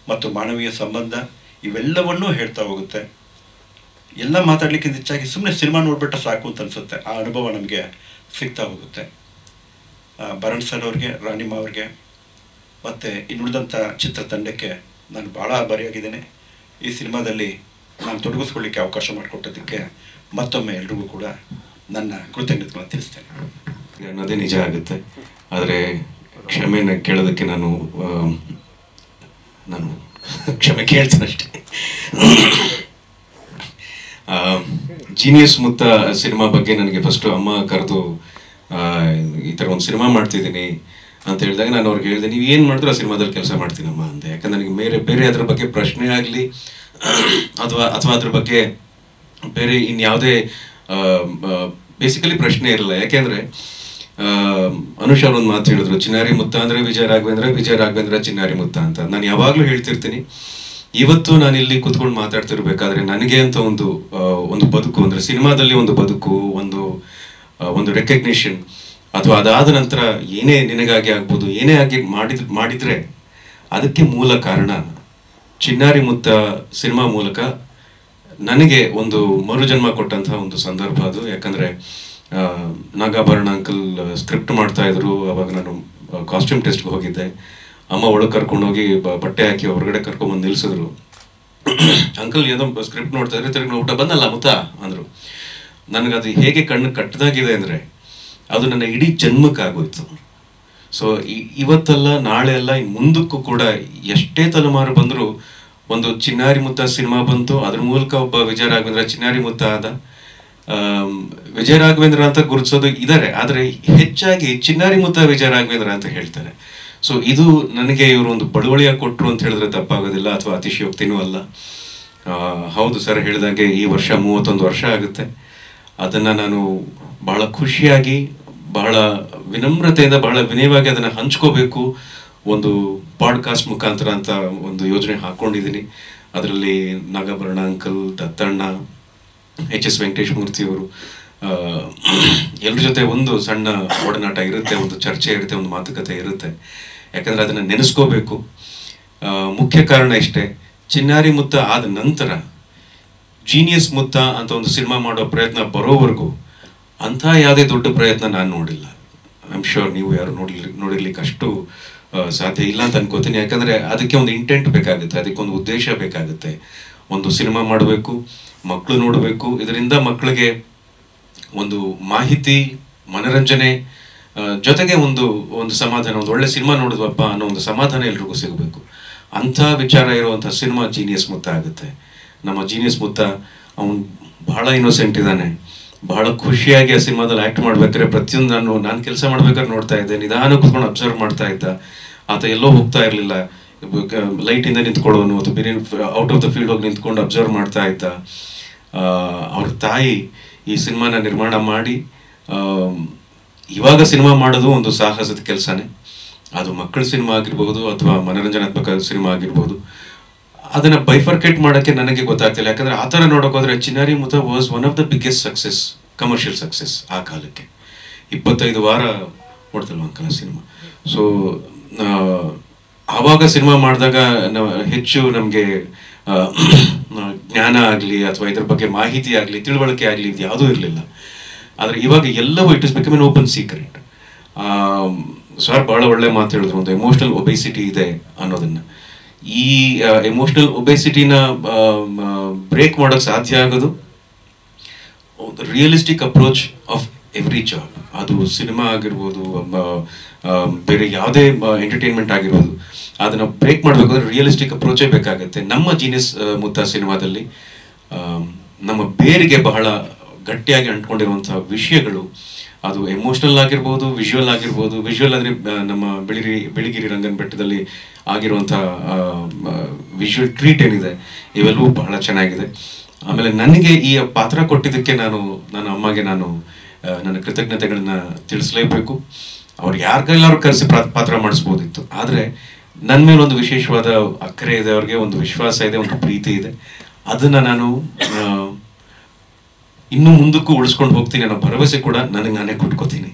ಮತ್ತು ಮಾನವೀಯ ಸಂಬಂಧ ಇವೆಲ್ಲವನ್ನೂ ಹೇಳ್ತಾ ಹೋಗುತ್ತೆ. ಎಲ್ಲ ಮಾತಾಡಲಿಕ್ಕಿಂತ ಹೆಚ್ಚಾಗಿ ಸುಮ್ಮನೆ ಸಿನಿಮಾ ನೋಡ್ಬಿಟ್ರೆ ಸಾಕು ಅಂತ ಅನಿಸುತ್ತೆ. ಆ ಅನುಭವ ನಮಗೆ ಸಿಗ್ತಾ ಹೋಗುತ್ತೆ. ಭರಣ್ ಸರ್ ಅವ್ರಿಗೆ, ರಾಣಿಮಾ ಅವ್ರಿಗೆ ಮತ್ತು ಇನ್ನುಳಿದಂಥ ಚಿತ್ರತಂಡಕ್ಕೆ ನಾನು ಭಾಳ ಆಭಾರಿಯಾಗಿದ್ದೇನೆ. ಈ ಸಿನಿಮಾದಲ್ಲಿ ನಾನು ತೊಡಗಿಸ್ಕೊಳ್ಳಿಕ್ಕೆ ಅವಕಾಶ ಮಾಡಿಕೊಟ್ಟದಕ್ಕೆ ಮತ್ತೊಮ್ಮೆ ಎಲ್ರಿಗೂ ಕೂಡ ನನ್ನ ಕೃತಜ್ಞತೆಗಳನ್ನು ತಿಳಿಸ್ತೇನೆ. ಅನ್ನೋದೇ ನಿಜ ಆಗುತ್ತೆ. ಆದರೆ ಕ್ಷಮೆನ ಕೇಳೋದಕ್ಕೆ ನಾನು ಕ್ಷಮೆ ಕೇಳ್ತೇನೆ ಅಷ್ಟೇ. ಜೀನಿಯಸ್ ಮುತ್ತ ಸಿನಿಮಾ ಬಗ್ಗೆ ನನಗೆ ಫಸ್ಟು ಅಮ್ಮ ಕರೆದು ಈ ಥರ ಒಂದು ಸಿನಿಮಾ ಮಾಡ್ತಿದ್ದೀನಿ ಅಂತ ಹೇಳಿದಾಗ ನಾನು ಅವ್ರಿಗೆ ಹೇಳಿದೆ, ನೀವು ಏನು ಮಾಡಿದ್ರು ಆ ಸಿನಿಮಾದಲ್ಲಿ ಕೆಲಸ ಮಾಡ್ತೀನಮ್ಮ ಅಂತ. ಯಾಕಂದ್ರೆ ನನಗೆ ಬೇರೆ ಅದ್ರ ಬಗ್ಗೆ ಪ್ರಶ್ನೆ ಆಗಲಿ ಅಥವಾ ಅದ್ರ ಬಗ್ಗೆ ಬೇರೆ ಇನ್ಯಾವುದೇ ಬೇಸಿಕಲಿ ಪ್ರಶ್ನೆ ಇರಲ್ಲ. ಯಾಕೆಂದರೆ ಅನುಷ್ ಅವ್ರು ಒಂದು ಮಾತು ಹೇಳಿದ್ರು, ಚಿನ್ನಾರಿ ಮುತ್ತ ಅಂದರೆ ವಿಜಯ ರಾಘವೇಂದ್ರ ಚಿನ್ನಾರಿ ಮುತ್ತ ಅಂತ. ನಾನು ಯಾವಾಗಲೂ ಹೇಳ್ತಿರ್ತೀನಿ, ಇವತ್ತು ನಾನು ಇಲ್ಲಿ ಕೂತ್ಕೊಂಡು ಮಾತಾಡ್ತಿರ್ಬೇಕಾದ್ರೆ ನನಗೆ ಅಂತ ಒಂದು ಬದುಕು, ಅಂದರೆ ಸಿನಿಮಾದಲ್ಲಿ ಒಂದು ಬದುಕು, ಒಂದು ರೆಕಗ್ನಿಷನ್, ಅಥವಾ ಅದಾದ ನಂತರ ಏನೇ ನಿನಗಾಗಿ ಆಗ್ಬೋದು, ಏನೇ ಆಗಿ ಮಾಡಿದ್ರೆ ಅದಕ್ಕೆ ಮೂಲ ಕಾರಣ ಚಿನ್ನಾರಿ ಮುತ್ತ ಸಿನಿಮಾ ಮೂಲಕ ನನಗೆ ಒಂದು ಮರುಜನ್ಮ ಕೊಟ್ಟಂತಹ ಒಂದು ಸಂದರ್ಭ ಅದು. ಯಾಕಂದರೆ ನಾಗಾಭರಣ ಅಂಕಲ್ ಸ್ಕ್ರಿಪ್ಟ್ ಮಾಡ್ತಾ ಇದ್ರು. ಅವಾಗ ನಾನು ಕಾಸ್ಟ್ಯೂಮ್ ಟೆಸ್ಟ್ಗೆ ಹೋಗಿದ್ದೆ. ಅಮ್ಮ ಒಳಗೆ ಕರ್ಕೊಂಡೋಗಿ ಬಟ್ಟೆ ಹಾಕಿ ಹೊರಗಡೆ ಕರ್ಕೊಂಡ್ಬಂದು ನಿಲ್ಲಿಸಿದ್ರು. ಅಂಕಲ್ ಏನೋ ಸ್ಕ್ರಿಪ್ಟ್ ನೋಡ್ತಾ ಇದ್ರೆ ತಿರುಗಿ ಊಟ ಬಂದಲ್ಲ ಮುತ್ತ ಅಂದರು. ನನಗದು ಹೇಗೆ ಕಣ್ಣು ಕಟ್ಟದಾಗಿದೆ ಅಂದರೆ ಅದು ನನ್ನ ಇಡೀ ಜನ್ಮಕ್ಕಾಗೋಯ್ತು. ಸೊ ಇವತ್ತಲ್ಲ ನಾಳೆ ಅಲ್ಲ ಇನ್ನು ಮುಂದಕ್ಕೂ ಕೂಡ ಎಷ್ಟೇ ತಲೆಮಾರು ಬಂದರೂ ಒಂದು ಚಿನ್ನಾರಿ ಮುತ್ತ ಸಿನಿಮಾ ಬಂತು, ಅದ್ರ ಮೂಲಕ ಒಬ್ಬ ವಿಜಯ ರಾಘವೇಂದ್ರ ಚಿನ್ನಾರಿ ಮುತ್ತ ಆದ. ವಿಜಯ ರಾಘವೇಂದ್ರ ಅಂತ ಗುರುತಿಸೋದು ಇದ್ದಾರೆ, ಆದರೆ ಹೆಚ್ಚಾಗಿ ಚಿನ್ನಾರಿ ಮುತ್ತ ವಿಜಯ ರಾಘವೇಂದ್ರ ಅಂತ ಹೇಳ್ತಾರೆ. ಸೊ ಇದು ನನಗೆ ಇವರು ಒಂದು ಬಳುವಳಿಯಾಗಿ ಕೊಟ್ಟರು ಅಂತ ಹೇಳಿದ್ರೆ ತಪ್ಪಾಗೋದಿಲ್ಲ ಅಥವಾ ಅತಿಶಯೋಕ್ತಿನೂ ಅಲ್ಲ. ಹೌದು ಸರ್ ಹೇಳಿದಂಗೆ ಈ ವರ್ಷ 31 ವರ್ಷ ಆಗುತ್ತೆ. ಅದನ್ನು ನಾನು ಬಹಳ ಖುಷಿಯಾಗಿ, ಬಹಳ ವಿನಮ್ರತೆಯಿಂದ, ಬಹಳ ವಿನಯವಾಗಿ ಅದನ್ನು ಹಂಚ್ಕೋಬೇಕು ಒಂದು ಪಾಡ್ಕಾಸ್ಟ್ ಮುಖಾಂತರ ಅಂತ ಒಂದು ಯೋಜನೆ ಹಾಕ್ಕೊಂಡಿದ್ದೀನಿ. ಅದರಲ್ಲಿ ನಾಗಾಭರಣ ಅಂಕಲ್, ದತ್ತಣ್ಣ, HS ವೆಂಕಟೇಶ್ ಮೂರ್ತಿಯವರು ಎಲ್ಲರ ಜೊತೆ ಒಂದು ಸಣ್ಣ ಒಡನಾಟ ಇರುತ್ತೆ, ಒಂದು ಚರ್ಚೆ ಇರುತ್ತೆ, ಒಂದು ಮಾತುಕತೆ ಇರುತ್ತೆ. ಯಾಕಂದರೆ ಅದನ್ನು ನೆನೆಸ್ಕೋಬೇಕು. ಮುಖ್ಯ ಕಾರಣ ಇಷ್ಟೇ, ಚಿನ್ನಾರಿ ಮುತ್ತ ಆದ ನಂತರ ಜೀನಿಯಸ್ ಮುತ್ತ ಅಂತ ಒಂದು ಸಿನಿಮಾ ಮಾಡೋ ಪ್ರಯತ್ನ ಬರೋವರೆಗೂ ಅಂಥ ಯಾವುದೇ ದೊಡ್ಡ ಪ್ರಯತ್ನ ನಾನು ನೋಡಿಲ್ಲ. ಐ ಆಮ್ ಶ್ಯೂರ್ ನೀವು ಯಾರು ನೋಡಿರ್ಲಿಕ್ಕೆ ಅಷ್ಟು ಸಾಧ್ಯ ಇಲ್ಲ ಅಂತ ಅನ್ಕೋತೀನಿ. ಯಾಕಂದರೆ ಅದಕ್ಕೆ ಒಂದು ಇಂಟೆಂಟ್ ಬೇಕಾಗುತ್ತೆ, ಅದಕ್ಕೊಂದು ಉದ್ದೇಶ ಬೇಕಾಗುತ್ತೆ. ಒಂದು ಸಿನಿಮಾ ಮಾಡಬೇಕು, ಮಕ್ಕಳು ನೋಡಬೇಕು, ಇದರಿಂದ ಮಕ್ಕಳಿಗೆ ಒಂದು ಮಾಹಿತಿ, ಮನರಂಜನೆ ಜೊತೆಗೆ ಒಂದು ಸಮಾಧಾನ, ಒಂದು ಒಳ್ಳೆ ಸಿನಿಮಾ ನೋಡಿದ್ವಪ್ಪ ಅನ್ನೋ ಒಂದು ಸಮಾಧಾನ ಎಲ್ರಿಗೂ ಸಿಗಬೇಕು. ಅಂಥ ವಿಚಾರ ಇರುವಂಥ ಸಿನಿಮಾ ಜೀನಿಯಸ್ ಮುತ್ತ ಆಗುತ್ತೆ. ನಮ್ಮ ಜೀನಿಯಸ್ ಮುತ್ತ ಅವನು ಬಹಳ ಇನ್ನೋಸೆಂಟ್ ಇದ್ದಾನೆ. ಬಹಳ ಖುಷಿಯಾಗಿ ಆ ಸಿನಿಮಾದಲ್ಲಿ ಆ್ಯಕ್ಟ್ ಮಾಡ್ಬೇಕಾದ್ರೆ ಪ್ರತಿಯೊಂದು ನಾನು ಕೆಲಸ ಮಾಡ್ಬೇಕಾದ್ರೆ ನೋಡ್ತಾ ಇದ್ದೆ, ನಿಧಾನ ಕೂತ್ಕೊಂಡು ಅಬ್ಸರ್ವ್ ಮಾಡ್ತಾ ಇದ್ದ. ಆತ ಎಲ್ಲೋ ಹೋಗ್ತಾ ಇರಲಿಲ್ಲ, ಲೈಟಿಂದ ನಿಂತ್ಕೊಳ್ಳೋನು ಅಥವಾ ಬೇರೆ ಔಟ್ ಆಫ್ ದ ಫೀಲ್ಡ್ ಹೋಗಿ ನಿಂತ್ಕೊಂಡು ಅಬ್ಸರ್ವ್ ಮಾಡ್ತಾ ಇದ್ದ. ಅವ್ರ ತಾಯಿ ಈ ಸಿನಿಮಾನ ನಿರ್ಮಾಣ ಮಾಡಿ ಇವಾಗ ಸಿನಿಮಾ ಮಾಡೋದು ಒಂದು ಸಾಹಸದ ಕೆಲಸನೇ. ಅದು ಮಕ್ಕಳ ಸಿನಿಮಾ ಆಗಿರ್ಬೋದು ಅಥವಾ ಮನೋರಂಜನಾತ್ಮಕ ಸಿನಿಮಾ ಆಗಿರ್ಬೋದು. ಅದನ್ನು ಬೈಫರ್ಕೇಟ್ ಮಾಡೋಕ್ಕೆ ನನಗೆ ಗೊತ್ತಾಗ್ತಿಲ್ಲ. ಯಾಕಂದರೆ ಆ ಥರ ನೋಡೋಕೋದ್ರೆ ಚಿನ್ನಾರಿ ಮುತ್ತ was one of the biggest success, commercial success ಆ ಕಾಲಕ್ಕೆ. 25 ವಾರ ನೋಡ್ತಲ್ವ ಅಂಕಲ ಸಿನಿಮಾ. ಸೊ ಆವಾಗ ಸಿನಿಮಾ ಮಾಡಿದಾಗ ಹೆಚ್ಚು ನಮಗೆ ಜ್ಞಾನ ಆಗಲಿ ಅಥವಾ ಇದ್ರ ಬಗ್ಗೆ ಮಾಹಿತಿ ಆಗಲಿ, ತಿಳುವಳಿಕೆ ಆಗಲಿ, ಇದು ಯಾವುದೂ ಇರಲಿಲ್ಲ. ಆದರೆ ಇವಾಗ ಎಲ್ಲವೂ it is become an open secret. Sir ಭಾಳ ಒಳ್ಳೆ ಮಾತು ಹೇಳಿದ್ರು, ಒಂದು ಎಮೋಷನಲ್ ಒಬೆಸಿಟಿ ಇದೆ ಅನ್ನೋದನ್ನು. ಈ ಎಮೋಷನಲ್ ಒಬೆಸಿಟಿನ ಬ್ರೇಕ್ ಮಾಡೋಕ್ಕೆ ಸಾಧ್ಯ ಆಗೋದು realistic approach of every job. ಅದು ಸಿನಿಮಾ ಆಗಿರ್ಬೋದು, ಬೇರೆ ಯಾವುದೇ ಎಂಟರ್ಟೈನ್ಮೆಂಟ್ ಆಗಿರ್ಬೋದು. ಅದನ್ನು ಬ್ರೇಕ್ ಮಾಡಬೇಕಾದ್ರೆ ರಿಯಲಿಸ್ಟಿಕ್ ಅಪ್ರೋಚೇ ಬೇಕಾಗುತ್ತೆ. ನಮ್ಮ ಜೀನಿಯಸ್ ಮುತ್ತ ಸಿನಿಮಾದಲ್ಲಿ ನಮ್ಮ ಬೇರಿಗೆ ಬಹಳ ಗಟ್ಟಿಯಾಗಿ ಅಂಟ್ಕೊಂಡಿರುವಂಥ ವಿಷಯಗಳು, ಅದು ಎಮೋಷ್ನಲ್ ಆಗಿರ್ಬೋದು, ವಿಜುವಲ್ ಆಗಿರ್ಬೋದು. ವಿಜುವಲ್ ಅಂದರೆ ನಮ್ಮ ಬಿಳಿಗಿರಿ ರಂಗನ ಬೆಟ್ಟದಲ್ಲಿ ಆಗಿರುವಂಥ ವಿಜುವಲ್ ಟ್ರೀಟ್ ಏನಿದೆ, ಇವೆಲ್ಲವೂ ಬಹಳ ಚೆನ್ನಾಗಿದೆ. ಆಮೇಲೆ ನನಗೆ ಈ ಪಾತ್ರ ಕೊಟ್ಟಿದ್ದಕ್ಕೆ ನನ್ನ ಅಮ್ಮಗೆ ನನ್ನ ಕೃತಜ್ಞತೆಗಳನ್ನ ತಿಳಿಸಲೇಬೇಕು. ಅವ್ರು ಯಾರ ಕೈಲಾರು ಕರೆಸಿ ಪಾತ್ರ ಮಾಡಿಸ್ಬೋದಿತ್ತು, ಆದರೆ ನನ್ನ ಮೇಲೆ ಒಂದು ವಿಶೇಷವಾದ ಅಕ್ಕರೆ ಇದೆ, ಅವ್ರಿಗೆ ಒಂದು ವಿಶ್ವಾಸ ಇದೆ, ಒಂದು ಪ್ರೀತಿ ಇದೆ. ಅದನ್ನು ನಾನು ಇನ್ನೂ ಮುಂದಕ್ಕೂ ಉಳಿಸ್ಕೊಂಡು ಹೋಗ್ತೀನಿ ಅನ್ನೋ ಭರವಸೆ ಕೂಡ ನನಗೆ ನಾನೇ ಕೊಟ್ಕೋತೀನಿ.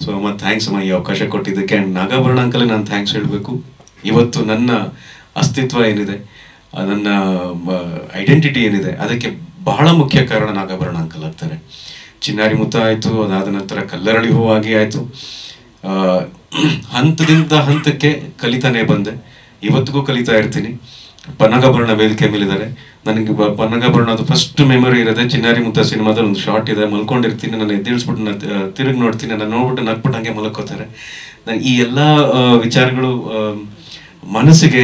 ಸೊ ಅಮ್ಮ ಥ್ಯಾಂಕ್ಸ್ ಅಮ್ಮ ಈ ಅವಕಾಶ ಕೊಟ್ಟಿದ್ದಕ್ಕೆ. ಆ್ಯಂಡ್ ನಾಗಾಭರಣ ಅಂಕಲ್ಗೆ ನಾನು ಥ್ಯಾಂಕ್ಸ್ ಹೇಳಬೇಕು. ಇವತ್ತು ನನ್ನ ಅಸ್ತಿತ್ವ ಏನಿದೆ, ನನ್ನ ಐಡೆಂಟಿಟಿ ಏನಿದೆ, ಅದಕ್ಕೆ ಬಹಳ ಮುಖ್ಯ ಕಾರಣ ನಾಗಾಭರಣ ಅಂಕಲ್ ಆಗ್ತಾರೆ. ಚಿನ್ನಾರಿ ಮುತ್ತ ಆಯಿತು, ಅದಾದ ನಂತರ ಕಲ್ಲರಳಿ ಹೂವಾಗಿ ಆಯಿತು. ಹಂತದಿಂದ ಹಂತಕ್ಕೆ ಕಲಿತಾನೇ ಬಂದೆ, ಇವತ್ತಿಗೂ ಕಲಿತಾ ಇರ್ತೀನಿ. ಪನ್ನಗಾಭರಣ ವೇದಿಕೆ ಮೇಲಿದ್ದಾರೆ. ನನಗೆ ಪನ್ನಗಾಭರಣ ಅದು ಫಸ್ಟ್ ಮೆಮೊರಿ ಇರೋದೆ ಚಿನ್ನಾರಿ ಮುತ್ತ ಸಿನಿಮಾದಲ್ಲಿ ಒಂದು ಶಾರ್ಟ್ ಇದೆ. ಮಲ್ಕೊಂಡಿರ್ತೀನಿ, ನಾನು ಎದ್ದೇಳಿಸ್ಬಿಟ್ಟು ನಾನು ತಿರುಗಿ ನೋಡ್ತೀನಿ, ನಾನು ನೋಡ್ಬಿಟ್ಟು ನಕ್ಬಿಟ್ಟು ಹಂಗೆ ಮಲ್ಕೋತಾರೆ. ನಾನು ಈ ಎಲ್ಲ ವಿಚಾರಗಳು ಮನಸ್ಸಿಗೆ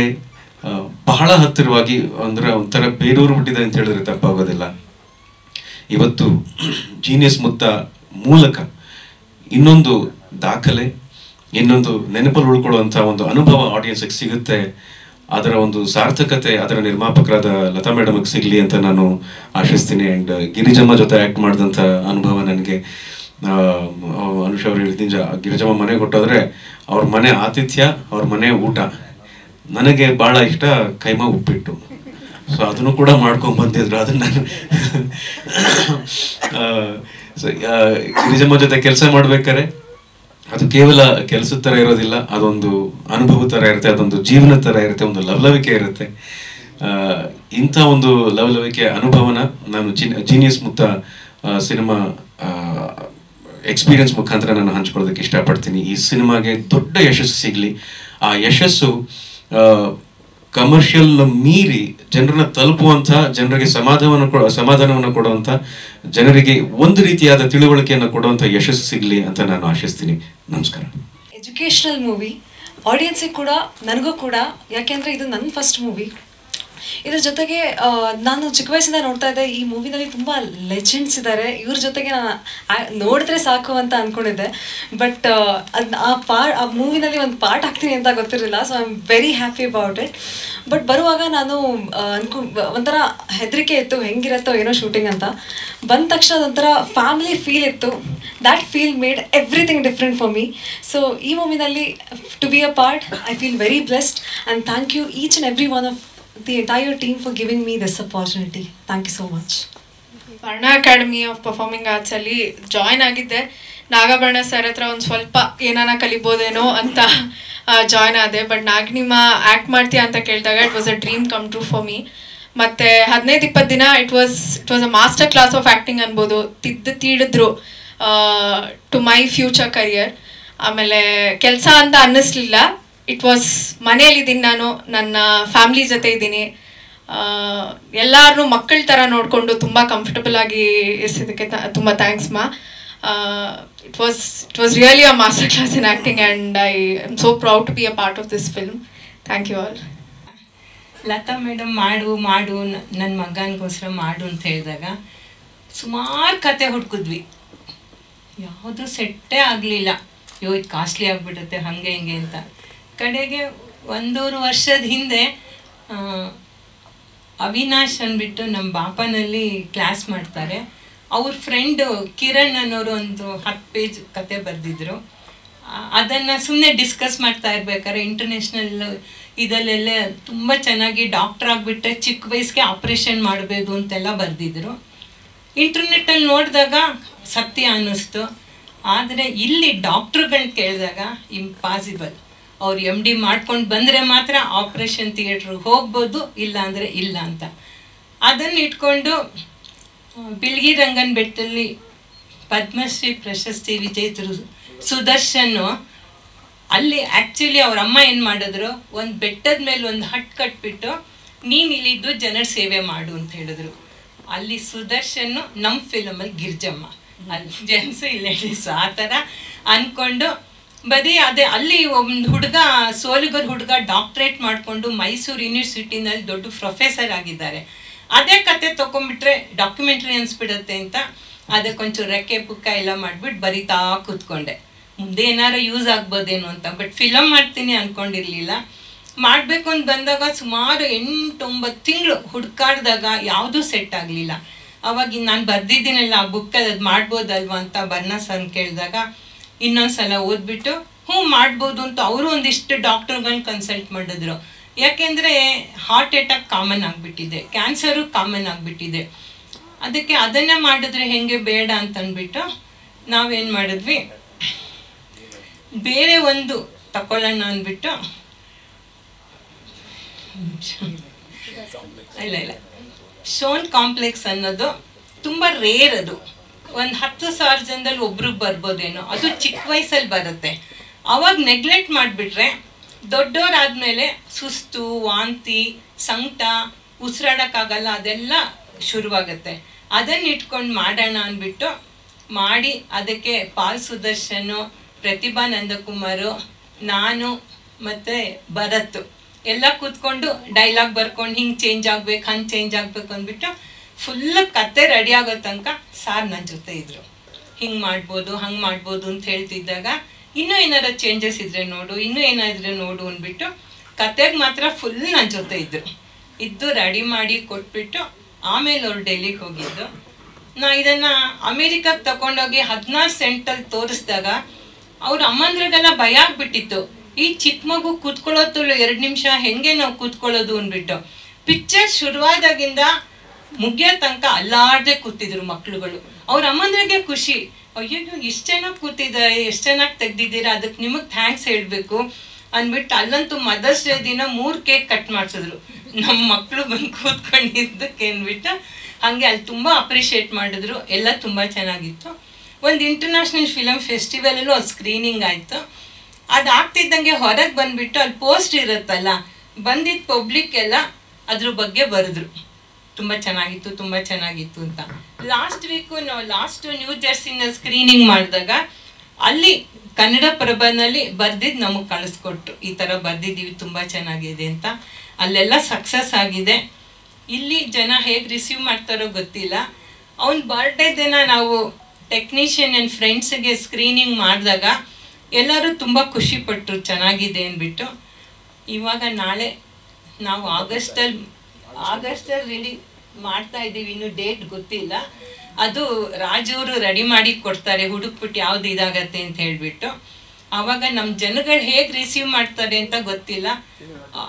ಬಹಳ ಹತ್ತಿರವಾಗಿ, ಅಂದರೆ ಒಂಥರ ಬೇರೂರು ಬಿಟ್ಟಿದೆ ಅಂತ ಹೇಳಿದ್ರೆ ತಪ್ಪಾಗೋದಿಲ್ಲ. ಇವತ್ತು ಜೀನಿಯಸ್ ಮುತ್ತ ಮೂಲಕ ಇನ್ನೊಂದು ದಾಖಲೆ, ಇನ್ನೊಂದು ನೆನಪಲ್ಲಿ ಉಳ್ಕೊಳ್ಳುವಂಥ ಒಂದು ಅನುಭವ ಆಡಿಯನ್ಸ್ಗೆ ಸಿಗುತ್ತೆ. ಅದರ ಒಂದು ಸಾರ್ಥಕತೆ ಅದರ ನಿರ್ಮಾಪಕರಾದ ಲತಾ ಮೇಡಮ್ಗೆ ಸಿಗಲಿ ಅಂತ ನಾನು ಆಶಿಸ್ತೀನಿ. ಆ್ಯಂಡ್ ಗಿರಿಜಮ್ಮ ಜೊತೆ ಆ್ಯಕ್ಟ್ ಮಾಡಿದಂಥ ಅನುಭವ ನನಗೆ, ಅನುಷ್ ಅವ್ರು ಹೇಳ್ತೀನಿ, ಗಿರಿಜಮ್ಮ ಮನೆಗೆ ಕೊಟ್ಟೋದ್ರೆ ಅವ್ರ ಮನೆ ಆತಿಥ್ಯ, ಅವ್ರ ಮನೆ ಊಟ ನನಗೆ ಭಾಳ ಇಷ್ಟ. ಕೈಮಾ ಉಪ್ಪಿಟ್ಟು, ಸೊ ಅದನ್ನು ಕೂಡ ಮಾಡ್ಕೊಂಡು ಬಂದಿದ್ರು. ಅದನ್ನು ನಾನು ಗಿರಿಜಮ್ಮ ಜೊತೆ ಕೆಲಸ ಮಾಡ್ಬೇಕಾರೆ ಅದು ಕೇವಲ ಕೆಲಸದ ಥರ ಇರೋದಿಲ್ಲ, ಅದೊಂದು ಅನುಭವ ಥರ ಇರುತ್ತೆ, ಅದೊಂದು ಜೀವನ ಥರ ಇರುತ್ತೆ, ಒಂದು ಲವಲವಿಕೆ ಇರುತ್ತೆ. ಇಂಥ ಒಂದು ಲವಲವಿಕೆ ಅನುಭವನ ನಾನು ಜೀನಿಯಸ್ ಮುತ್ತ ಸಿನಿಮಾ ಎಕ್ಸ್ಪೀರಿಯನ್ಸ್ ಮುಖಾಂತರ ನಾನು ಹಂಚ್ಕೊಳ್ಳೋದಕ್ಕೆ ಇಷ್ಟಪಡ್ತೀನಿ. ಈ ಸಿನಿಮಾಗೆ ದೊಡ್ಡ ಯಶಸ್ಸು ಸಿಗಲಿ. ಆ ಯಶಸ್ಸು ಕಮರ್ಷಿಯಲ್ ಮೀರಿ ಜನರನ್ನ ತಲುಪುವಂಥ, ಜನರಿಗೆ ಸಮಾಧಾನವನ್ನು ಕೊಡುವಂಥ, ಜನರಿಗೆ ಒಂದು ರೀತಿಯಾದ ತಿಳುವಳಿಕೆಯನ್ನು ಕೊಡುವಂಥ ಯಶಸ್ಸು ಸಿಗಲಿ ಅಂತ ನಾನು ಆಶಿಸ್ತೀನಿ. ನಮಸ್ಕಾರ. ಎಜುಕೇಷ್ನಲ್ ಮೂವಿ, ಆಡಿಯನ್ಸಿಗೆ ಕೂಡ ನನಗೂ ಕೂಡ, ಯಾಕೆಂದರೆ ಇದು ನನ್ನ ಫಸ್ಟ್ ಮೂವಿ. ಇದ್ರ ಜೊತೆಗೆ ನಾನು ಚಿಕ್ಕ ವಯಸ್ಸಿಂದ ನೋಡ್ತಾ ಇದ್ದೆ, ಈ ಮೂವಿನಲ್ಲಿ ತುಂಬ ಲೆಜೆಂಡ್ಸ್ ಇದ್ದಾರೆ, ಇವ್ರ ಜೊತೆಗೆ ನಾನು ನೋಡಿದ್ರೆ ಸಾಕು ಅಂತ ಅಂದ್ಕೊಂಡಿದ್ದೆ. ಬಟ್ ಆ ಮೂವಿನಲ್ಲಿ ಒಂದು ಪಾರ್ಟ್ ಆಗ್ತೀನಿ ಅಂತ ಗೊತ್ತಿರಲಿಲ್ಲ. So I am very happy about it. But ಬರುವಾಗ ನಾನು ಒಂಥರ ಹೆದರಿಕೆ ಇತ್ತು, ಹೆಂಗಿರುತ್ತೋ ಏನೋ ಶೂಟಿಂಗ್ ಅಂತ. ಬಂದ ತಕ್ಷಣ ಅದೊಂಥರ ಫ್ಯಾಮಿಲಿ ಫೀಲ್ ಇತ್ತು. That feel made everything different for me. So ಈ ಮೂವಿನಲ್ಲಿ to be a part, I feel very blessed and thank you each and every one of the entire team for giving me this opportunity. Thank you so much. Varna Academy of Performing Arts ಅಲ್ಲಿ ಜಾಯ್ನ್ ಆಗಿದ್ದೆ. ನಾಗಭರಣ ಸರ್ ಹತ್ರ ಒಂದು ಸ್ವಲ್ಪ ಏನಾನ ಕಲಿಬೋದೇನೋ ಅಂತ ಜಾಯ್ನ್ ಆದೆ. ಬಟ್ ನಾಗಿನಿಮ್ಮ ಆ್ಯಕ್ಟ್ ಮಾಡ್ತೀಯಾ ಅಂತ ಕೇಳಿದಾಗ it was a dream come true for me. ಮತ್ತು 15-20 ದಿನ it was a master class of acting ಅನ್ಬೋದು. ತೀಡಿದ್ರು ಟು ಮೈ ಫ್ಯೂಚರ್ ಕರಿಯರ್. ಆಮೇಲೆ ಕೆಲಸ ಅಂತ ಅನ್ನಿಸ್ಲಿಲ್ಲ. ಇಟ್ ವಾಸ್ ಮನೇಲಿದ್ದೀನಿ, ನಾನು ನನ್ನ ಫ್ಯಾಮ್ಲಿ ಜೊತೆ ಇದ್ದೀನಿ. ಎಲ್ಲರೂ ಮಕ್ಕಳ ಥರ ನೋಡಿಕೊಂಡು ತುಂಬ ಕಂಫರ್ಟಬಲ್ ಆಗಿ ಇರಿಸಿದ್ದಕ್ಕೆ ತುಂಬ ಥ್ಯಾಂಕ್ಸ್ ಮಾ. It was really a master class in acting and I am so proud to be a part of this film. Thank you all. Lata madam ಮಾಡು ನನ್ನ ಮಗನಿಗೋಸ್ಕರ ಮಾಡು ಅಂತ ಹೇಳಿದಾಗ ಸುಮಾರು ಕತೆ ಹುಡ್ಕಿದ್ವಿ, ಯಾವುದೂ ಸೆಟ್ಟೇ ಆಗಲಿಲ್ಲ. ಇದು ಕಾಸ್ಟ್ಲಿ ಆಗಿಬಿಡುತ್ತೆ ಹಾಗೆ ಹಿಂಗೆ ಅಂತ. ಕಡೆಗೆ 1.5 ವರ್ಷದ ಹಿಂದೆ ಅವಿನಾಶ್ ಅಂದ್ಬಿಟ್ಟು ನಮ್ಮ ಬಾಪನಲ್ಲಿ ಕ್ಲಾಸ್ ಮಾಡ್ತಾರೆ. ಅವ್ರ ಫ್ರೆಂಡು ಕಿರಣ್ ಅನ್ನೋರು ಒಂದು 10 ಪೇಜ್ ಕತೆ ಬರೆದಿದ್ರು. ಅದನ್ನು ಸುಮ್ಮನೆ ಡಿಸ್ಕಸ್ ಮಾಡ್ತಾ ಇರ್ಬೇಕಾದ್ರೆ ಇಂಟರ್ನ್ಯಾಷನಲ್ ಇದರಲ್ಲೆಲ್ಲ ತುಂಬ ಚೆನ್ನಾಗಿ ಡಾಕ್ಟ್ರ್ ಆಗಿಬಿಟ್ರೆ ಚಿಕ್ಕ ವಯಸ್ಸಿಗೆ ಆಪ್ರೇಷನ್ ಮಾಡಬೇಕು ಅಂತೆಲ್ಲ ಬರೆದಿದ್ರು. ಇಂಟರ್ನೆಟ್ಟಲ್ಲಿ ನೋಡಿದಾಗ ಸತ್ಯ ಅನ್ನಿಸ್ತು. ಆದರೆ ಇಲ್ಲಿ ಡಾಕ್ಟ್ರುಗಳನ್ನ ಕೇಳಿದಾಗ ಇಂಪಾಸಿಬಲ್. ಅವ್ರು MD ಮಾಡ್ಕೊಂಡು ಬಂದರೆ ಮಾತ್ರ ಆಪ್ರೇಷನ್ ಥಿಯೇಟ್ರಿಗೆ ಹೋಗ್ಬೋದು, ಇಲ್ಲ ಅಂದರೆ ಇಲ್ಲ ಅಂತ. ಅದನ್ನು ಇಟ್ಕೊಂಡು ಬಿಳ್ಗಿ ರಂಗನ ಬೆಟ್ಟಲ್ಲಿ ಪದ್ಮಶ್ರೀ ಪ್ರಶಸ್ತಿ ವಿಜೇತರು ಸುದರ್ಶನ್ನು ಅಲ್ಲಿ ಆ್ಯಕ್ಚುಲಿ ಅವ್ರ ಅಮ್ಮ ಏನು ಮಾಡಿದ್ರು, ಒಂದು ಬೆಟ್ಟದ ಮೇಲೆ ಒಂದು ಹಟ್ ಕಟ್ಬಿಟ್ಟು ನೀನು ಇಲ್ಲಿದ್ದು ಜನರ ಸೇವೆ ಮಾಡು ಅಂತ ಹೇಳಿದ್ರು. ಅಲ್ಲಿ ಸುದರ್ಶನ್ನು ನಮ್ಮ ಫಿಲಮಲ್ಲಿ ಗಿರ್ಜಮ್ಮ, ಅಲ್ಲಿ ಜೆಂಟ್ಸು ಲೇಡೀಸು ಆ ಥರ ಅಂದ್ಕೊಂಡು ಬರೀ ಅದೇ ಅಲ್ಲಿ ಒಂದು ಹುಡುಗ ಸೋಲಿಗರ್ ಹುಡುಗ ಡಾಕ್ಟ್ರೇಟ್ ಮಾಡಿಕೊಂಡು ಮೈಸೂರು ಯೂನಿವರ್ಸಿಟಿನಲ್ಲಿ ದೊಡ್ಡ ಪ್ರೊಫೆಸರ್ ಆಗಿದ್ದಾರೆ. ಅದೇ ಕತೆ ತೊಗೊಂಡ್ಬಿಟ್ರೆ ಡಾಕ್ಯುಮೆಂಟ್ರಿ ಅನಿಸ್ಬಿಡುತ್ತೆ ಅಂತ ಅದಕ್ಕೊಂಚೂರು ರೆಕ್ಕೆ ಪುಕ್ಕ ಎಲ್ಲ ಮಾಡಿಬಿಟ್ಟು ಬರಿತಾ ಕೂತ್ಕೊಂಡೆ, ಮುಂದೆ ಏನಾರು ಯೂಸ್ ಆಗ್ಬೋದೇನೋ ಅಂತ. ಬಟ್ ಫಿಲಮ್ ಮಾಡ್ತೀನಿ ಅಂದ್ಕೊಂಡಿರಲಿಲ್ಲ. ಮಾಡಬೇಕು ಅಂತ ಬಂದಾಗ ಸುಮಾರು 8-9 ತಿಂಗಳು ಹುಡ್ಕಾಡ್ದಾಗ ಯಾವುದೂ ಸೆಟ್ ಆಗಲಿಲ್ಲ. ಅವಾಗ ನಾನು ಬರೆದಿದ್ದೀನಲ್ಲ ಆ ಬುಕ್ಕಲ್ಲಿ ಅದು ಮಾಡ್ಬೋದಲ್ವಾ ಅಂತ ಬರ್ನಾ ಸರ್ ಕೇಳಿದಾಗ ಇನ್ನೊಂದ್ಸಲ ಓದ್ಬಿಟ್ಟು ಮಾಡ್ಬೋದು ಅಂತ ಅವರು ಒಂದಿಷ್ಟು ಡಾಕ್ಟರ್ಗಳನ್ನ ಕನ್ಸಲ್ಟ್ ಮಾಡಿದ್ರು. ಯಾಕೆಂದರೆ ಹಾರ್ಟ್ ಅಟ್ಯಾಕ್ ಕಾಮನ್ ಆಗಿಬಿಟ್ಟಿದೆ, ಕ್ಯಾನ್ಸರು ಕಾಮನ್ ಆಗಿಬಿಟ್ಟಿದೆ. ಅದಕ್ಕೆ ಅದನ್ನೇ ಮಾಡಿದ್ರೆ ಹೆಂಗೆ ಬೇಡ ಅಂತಂದ್ಬಿಟ್ಟು ನಾವೇನು ಮಾಡಿದ್ವಿ, ಬೇರೆ ಒಂದು ತಗೊಳ್ಳೋಣ ಅಂದ್ಬಿಟ್ಟು ಇಲ್ಲ ಶೋನ್ ಕಾಂಪ್ಲೆಕ್ಸ್ ಅನ್ನೋದು ತುಂಬ ರೇರ್. ಅದು ಒಂದು 10,000 ಜನದಲ್ಲಿ ಒಬ್ರಿಗೆ ಬರ್ಬೋದೇನೋ, ಅದು ಚಿಕ್ಕ ವಯಸ್ಸಲ್ಲಿ ಬರುತ್ತೆ. ಅವಾಗ ನೆಗ್ಲೆಕ್ಟ್ ಮಾಡಿಬಿಟ್ರೆ ದೊಡ್ಡವರಾದ್ಮೇಲೆ ಸುಸ್ತು, ವಾಂತಿ, ಸಂಕಟ, ಉಸಿರಾಡೋಕ್ಕಾಗಲ್ಲ, ಅದೆಲ್ಲ ಶುರುವಾಗುತ್ತೆ. ಅದನ್ನು ಇಟ್ಕೊಂಡು ಮಾಡೋಣ ಅಂದ್ಬಿಟ್ಟು ಮಾಡಿ ಅದಕ್ಕೆ ಪಾಲ್ ಸುದರ್ಶನು, ಪ್ರತಿಭಾ ನಂದಕುಮಾರು, ನಾನು ಮತ್ತು ಭರತ್ ಎಲ್ಲ ಕೂತ್ಕೊಂಡು ಡೈಲಾಗ್ ಬರ್ಕೊಂಡು ಹಿಂಗೆ ಚೇಂಜ್ ಆಗ್ಬೇಕು, ಹಂಗೆ ಚೇಂಜ್ ಆಗಬೇಕು ಅಂದ್ಬಿಟ್ಟು ಫುಲ್ ಕತೆ ರೆಡಿ ಆಗೋ ತನಕ ಸಾರ್ ನನ್ನ ಜೊತೆ ಇದ್ದರು. ಹಿಂಗೆ ಮಾಡ್ಬೋದು, ಹಂಗೆ ಮಾಡ್ಬೋದು ಅಂತ ಹೇಳ್ತಿದ್ದಾಗ ಇನ್ನೂ ಏನಾರ ಚೇಂಜಸ್ ಇದ್ದರೆ ನೋಡು, ಇನ್ನೂ ಏನಾದರೆ ನೋಡು ಅಂದ್ಬಿಟ್ಟು ಕತೆಗೆ ಮಾತ್ರ ಫುಲ್ ನನ್ನ ಜೊತೆ ಇದ್ದು ರೆಡಿ ಮಾಡಿ ಕೊಟ್ಬಿಟ್ಟು ಆಮೇಲೆ ಅವ್ರು ಡೆಲ್ಲಿಗೆ ಹೋಗಿದ್ದು. ನಾ ಇದನ್ನು ಅಮೇರಿಕಕ್ಕೆ ತಗೊಂಡೋಗಿ 16 ಸೆಂಟಲ್ಲಿ ತೋರಿಸಿದಾಗ ಅವ್ರ ಅಮ್ಮಂದ್ರಿಗೆಲ್ಲ ಭಯ ಆಗ್ಬಿಟ್ಟಿತ್ತು. ಈ ಚಿಕ್ಕ ಮಗು ಕೂತ್ಕೊಳ್ಳೋದು 2 ನಿಮಿಷ ಹೆಂಗೆ ನಾವು ಕೂತ್ಕೊಳ್ಳೋದು ಅಂದ್ಬಿಟ್ಟು. ಪಿಕ್ಚರ್ ಶುರುವಾದಾಗಿಂದ ಮುಗಿಯೋ ತನಕ ಅಲ್ಲಾಡದೆ ಕೂತಿದ್ರು ಮಕ್ಳುಗಳು. ಅವ್ರ ಅಮ್ಮಂದ್ರಿಗೆ ಖುಷಿ, ಅಯ್ಯೋ ಇಷ್ಟು ಚೆನ್ನಾಗಿ ಕೂತಿದ್ದಾರೆ, ಎಷ್ಟು ಚೆನ್ನಾಗಿ ತೆಗ್ದಿದ್ದೀರಾ, ಅದಕ್ಕೆ ನಿಮಗೆ ಥ್ಯಾಂಕ್ಸ್ ಹೇಳಬೇಕು ಅಂದ್ಬಿಟ್ಟು ಅಲ್ಲಂತೂ ಮದರ್ಸ್ ಡೇ ದಿನ 3 ಕೇಕ್ ಕಟ್ ಮಾಡಿಸಿದ್ರು. ನಮ್ಮ ಮಕ್ಕಳು ಬಂದು ಕೂತ್ಕೊಂಡಿದ್ದಕ್ಕೆ ಅಂದ್ಬಿಟ್ಟು ಹಾಗೆ ಅಲ್ಲಿ ತುಂಬ ಅಪ್ರಿಷಿಯೇಟ್ ಮಾಡಿದ್ರು. ಎಲ್ಲ ತುಂಬ ಚೆನ್ನಾಗಿತ್ತು. ಒಂದು ಇಂಟರ್ನ್ಯಾಷನಲ್ ಫಿಲಮ್ ಫೆಸ್ಟಿವಲಲ್ಲೂ ಅದು ಸ್ಕ್ರೀನಿಂಗ್ ಆಯಿತು. ಅದು ಆಗ್ತಿದ್ದಂಗೆ ಹೊರಗೆ ಬಂದುಬಿಟ್ಟು ಅಲ್ಲಿ ಪೋಸ್ಟ್ ಇರುತ್ತಲ್ಲ, ಬಂದಿದ್ದ ಪಬ್ಲಿಕ್ ಎಲ್ಲ ಅದ್ರ ಬಗ್ಗೆ ಬರೆದ್ರು, ತುಂಬ ಚೆನ್ನಾಗಿತ್ತು ತುಂಬ ಚೆನ್ನಾಗಿತ್ತು ಅಂತ. ಲಾಸ್ಟ್ ವೀಕು ನಾವು ನ್ಯೂ ಜೆರ್ಸಿನಲ್ಲಿ ಸ್ಕ್ರೀನಿಂಗ್ ಮಾಡಿದಾಗ ಅಲ್ಲಿ ಕನ್ನಡ ಪ್ರಭನಲ್ಲಿ ಬರೆದಿದ್ದು ನಮಗೆ ಕಳಿಸ್ಕೊಟ್ರು, ಈ ಥರ ಬರೆದಿದ್ದೀವಿ ತುಂಬ ಚೆನ್ನಾಗಿದೆ ಅಂತ. ಅಲ್ಲೆಲ್ಲ ಸಕ್ಸಸ್ ಆಗಿದೆ. ಇಲ್ಲಿ ಜನ ಹೇಗೆ ರಿಸೀವ್ ಮಾಡ್ತಾರೋ ಗೊತ್ತಿಲ್ಲ. ಅವನ ಬರ್ಡೇ ದಿನ ನಾವು ಟೆಕ್ನಿಷಿಯನ್ ಆ್ಯಂಡ್ ಫ್ರೆಂಡ್ಸಿಗೆ ಸ್ಕ್ರೀನಿಂಗ್ ಮಾಡಿದಾಗ ಎಲ್ಲರೂ ತುಂಬ ಖುಷಿಪಟ್ಟರು ಚೆನ್ನಾಗಿದೆ ಅಂದ್ಬಿಟ್ಟು. ಇವಾಗ ನಾಳೆ ನಾವು ಆಗಸ್ಟಲ್ಲಿ ರಿಲೀಸ್ ಮಾಡ್ತಾ ಇದ್ದೀವಿ, ಇನ್ನೂ ಡೇಟ್ ಗೊತ್ತಿಲ್ಲ. ಅದು ರಾಜವರು ರೆಡಿ ಮಾಡಿ ಕೊಡ್ತಾರೆ, ಹುಡುಕ್ಬಿಟ್ಟು ಯಾವ್ದು ಇದಾಗತ್ತೆ ಅಂತ ಹೇಳಿಬಿಟ್ಟು. ಆವಾಗ ನಮ್ಮ ಜನಗಳು ಹೇಗೆ ರಿಸೀವ್ ಮಾಡ್ತಾರೆ ಅಂತ ಗೊತ್ತಿಲ್ಲ.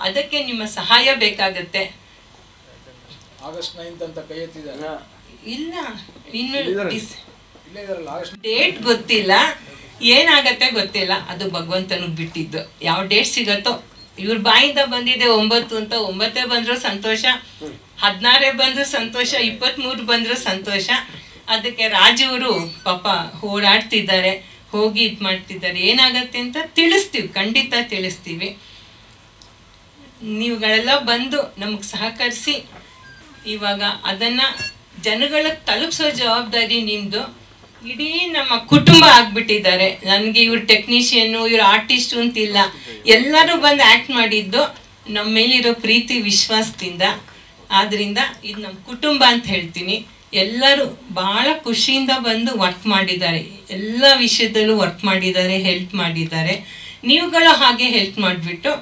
ಅದಕ್ಕೆ ನಿಮ್ಮ ಸಹಾಯ ಬೇಕಾಗತ್ತೆ. ಆಗಸ್ಟ್ 9 ಅಂತ ಕೈ ಎತ್ತಿದ್ದಾರೆ. ಇಲ್ಲ, ಇನ್ನು ಡೇಟ್ ಗೊತ್ತಿಲ್ಲ, ಏನಾಗತ್ತೆ ಗೊತ್ತಿಲ್ಲ. ಅದು ಭಗವಂತನಿಗೆ ಬಿಟ್ಟಿದ್ದು. ಯಾವ ಡೇಟ್ ಸಿಗತ್ತೋ. ಇವ್ರ ಬಾಯಿಂದ ಬಂದಿದೆ 9 ಅಂತ, 9 ಬಂದರೂ ಸಂತೋಷ, 16 ಬಂದರೂ ಸಂತೋಷ, 23 ಬಂದರೂ ಸಂತೋಷ. ಅದಕ್ಕೆ ರಾಜವರು ಪಾಪ ಓಡಾಡ್ತಿದ್ದಾರೆ, ಹೋಗಿ ಇದು ಮಾಡ್ತಿದ್ದಾರೆ. ಏನಾಗತ್ತೆ ಅಂತ ತಿಳಿಸ್ತೀವಿ, ಖಂಡಿತ ತಿಳಿಸ್ತೀವಿ. ನೀವುಗಳೆಲ್ಲ ಬಂದು ನಮಗೆ ಸಹಕರಿಸಿ ಇವಾಗ ಅದನ್ನು ಜನಗಳಿಗೆ ತಲುಪಿಸೋ ಜವಾಬ್ದಾರಿ ನಿಮ್ಮದು. ಇಡೀ ನಮ್ಮ ಕುಟುಂಬ ಆಗ್ಬಿಟ್ಟಿದ್ದಾರೆ. ನನಗೆ ಇವ್ರು ಟೆಕ್ನಿಷಿಯನ್ನು, ಇವ್ರು ಆರ್ಟಿಸ್ಟು ಅಂತಿಲ್ಲ, ಎಲ್ಲರೂ ಬಂದು ಆ್ಯಕ್ಟ್ ಮಾಡಿದ್ದು ನಮ್ಮ ಮೇಲಿರೋ ಪ್ರೀತಿ ವಿಶ್ವಾಸದಿಂದ. ಆದ್ದರಿಂದ ಇದು ನಮ್ಮ ಕುಟುಂಬ ಅಂತ ಹೇಳ್ತೀನಿ. ಎಲ್ಲರೂ ಭಾಳ ಖುಷಿಯಿಂದ ಬಂದು ವರ್ಕ್ ಮಾಡಿದ್ದಾರೆ, ಎಲ್ಲ ವಿಷಯದಲ್ಲೂ ವರ್ಕ್ ಮಾಡಿದ್ದಾರೆ, ಹೆಲ್ಪ್ ಮಾಡಿದ್ದಾರೆ. ನೀವುಗಳು ಹಾಗೆ ಹೆಲ್ಪ್ ಮಾಡಿಬಿಟ್ಟು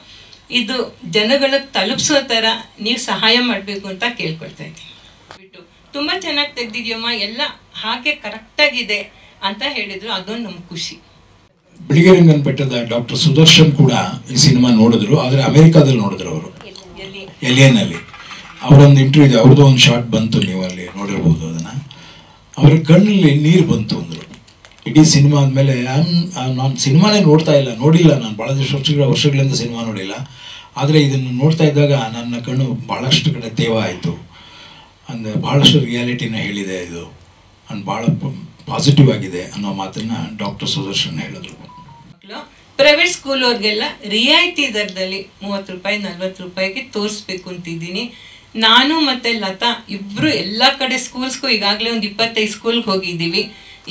ಇದು ಜನಗಳಿಗೆ ತಲುಪಿಸೋ ಥರ ನೀವು ಸಹಾಯ ಮಾಡಬೇಕು ಅಂತ ಕೇಳ್ಕೊಳ್ತಾ ಇದ್ದೀನಿ. ಬಿಟ್ಟು ತುಂಬ ಚೆನ್ನಾಗಿ ತೆಗ್ದಿದ್ಯಮ್ಮ, ಎಲ್ಲ ಹಾಗೆ ಕರೆಕ್ಟಾಗಿದೆ ಅಂತ ಹೇಳಿದ್ರು. ಅದೊಂದು ನಮ್ಗೆ ಖುಷಿ. ಬಿಳಿಗಿರಿರಂಗನ ಬೆಟ್ಟದ ಡಾಕ್ಟರ್ ಸುದರ್ಶನ್ ಕೂಡ ಈ ಸಿನಿಮಾ ನೋಡಿದ್ರು, ಆದರೆ ಅಮೆರಿಕಾದಲ್ಲಿ ನೋಡಿದ್ರು ಅವರು, ಎಲಿಯನ್ನಲ್ಲಿ. ಅವರೊಂದು ಇಂಟರ್ವ್ಯೂ ಇದೆ, ಅವ್ರದ್ದು ಒಂದು ಶಾರ್ಟ್ ಬಂತು, ನೀವು ಅಲ್ಲಿ ನೋಡಿರ್ಬೋದು ಅದನ್ನು. ಅವ್ರ ಕಣ್ಣಲ್ಲಿ ನೀರು ಬಂತು ಅಂದರು. ಇಡೀ ಸಿನಿಮಾ ಆದಮೇಲೆ ನಾನು ಸಿನಿಮಾನೇ ನೋಡಿಲ್ಲ ನಾನು ಭಾಳಷ್ಟು ವರ್ಷಗಳಿಂದ ಸಿನಿಮಾ ನೋಡಿಲ್ಲ. ಆದರೆ ಇದನ್ನು ನೋಡ್ತಾ ಇದ್ದಾಗ ನನ್ನ ಕಣ್ಣು ಭಾಳಷ್ಟು ಕಡೆ ತೇವ ಆಯಿತು. ಅಂದರೆ ಭಾಳಷ್ಟು ರಿಯಾಲಿಟಿನ ಹೇಳಿದೆ ಇದು, ಭಾಳ ಪಾಸಿಟಿವ್ ಆಗಿದೆ ಅನ್ನೋ ಮಾತನ್ನು ಡಾಕ್ಟರ್ ಸುದರ್ಶನ್ ಹೇಳಿದ್ರು. ಪ್ರೈವೇಟ್ ಸ್ಕೂಲವ್ರಿಗೆಲ್ಲ ರಿಯಾಯಿತಿ ದರದಲ್ಲಿ 30 ರೂಪಾಯಿ 40 ರೂಪಾಯಿಗೆ ತೋರಿಸ್ಬೇಕು ಅಂತಿದ್ದೀನಿ. ನಾನು ಮತ್ತು ಲತಾ ಇಬ್ಬರು ಎಲ್ಲ ಕಡೆ ಸ್ಕೂಲ್ಸ್ಗೂ ಈಗಾಗಲೇ ಒಂದು 25 ಸ್ಕೂಲ್ಗೆ ಹೋಗಿದ್ದೀವಿ.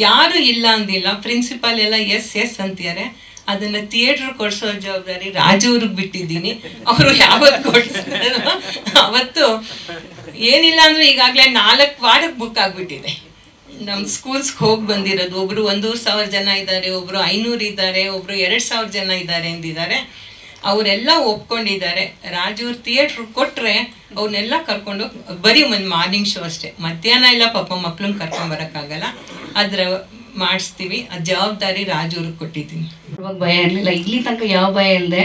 ಯಾರೂ ಇಲ್ಲ ಅಂದಿಲ್ಲ. ಪ್ರಿನ್ಸಿಪಾಲ್ ಎಲ್ಲ ಎಸ್ ಅಂತಿದ್ದಾರೆ. ಅದನ್ನು ಥಿಯೇಟ್ರ್ ಕೊಡಿಸೋ ಜವಾಬ್ದಾರಿ ರಾಜವ್ರಿಗೆ ಬಿಟ್ಟಿದ್ದೀನಿ. ಅವರು ಯಾವತ್ತು ಕೊಡಿಸ್ತಾರೋ ಅವತ್ತು. ಏನಿಲ್ಲ ಅಂದರೆ ಈಗಾಗಲೇ 4 ವಾರಕ್ಕೆ ಬುಕ್ ಆಗಿಬಿಟ್ಟಿದೆ. ನಮ್ಮ ಸ್ಕೂಲ್ಸ್ಗೆ ಹೋಗಿ ಬಂದಿರೋದು ಒಬ್ಬರು 1,000 ಜನ ಇದ್ದಾರೆ, ಒಬ್ಬರು 500 ಇದ್ದಾರೆ, ಒಬ್ಬರು 2,000 ಜನ ಇದ್ದಾರೆ ಅಂದಿದ್ದಾರೆ. ಅವರೆಲ್ಲ ಒಪ್ಕೊಂಡಿದ್ದಾರೆ. ರಾಜವ್ರು ಥಿಯೇಟ್ರ್ ಕೊಟ್ಟರೆ ಅವನ್ನೆಲ್ಲ ಕರ್ಕೊಂಡು ಬರೀ ಒಂದು ಮಾರ್ನಿಂಗ್ ಶೋ ಅಷ್ಟೇ, ಮಧ್ಯಾಹ್ನ ಎಲ್ಲ ಪಾಪ ಮಕ್ಳನ್ನ ಕರ್ಕೊಂಬರೋಕ್ಕಾಗಲ್ಲ. ಅದ್ರ ಮಾಡಿಸ್ತೀವಿ. ಆ ಜವಾಬ್ದಾರಿ ರಾಜವ್ರಿಗೆ ಕೊಟ್ಟಿದ್ದೀನಿ. ಇವಾಗ ಭಯ ಇರಲಿಲ್ಲ, ಇಲ್ಲಿ ತನಕ ಯಾವ ಭಯ ಇಲ್ಲದೆ.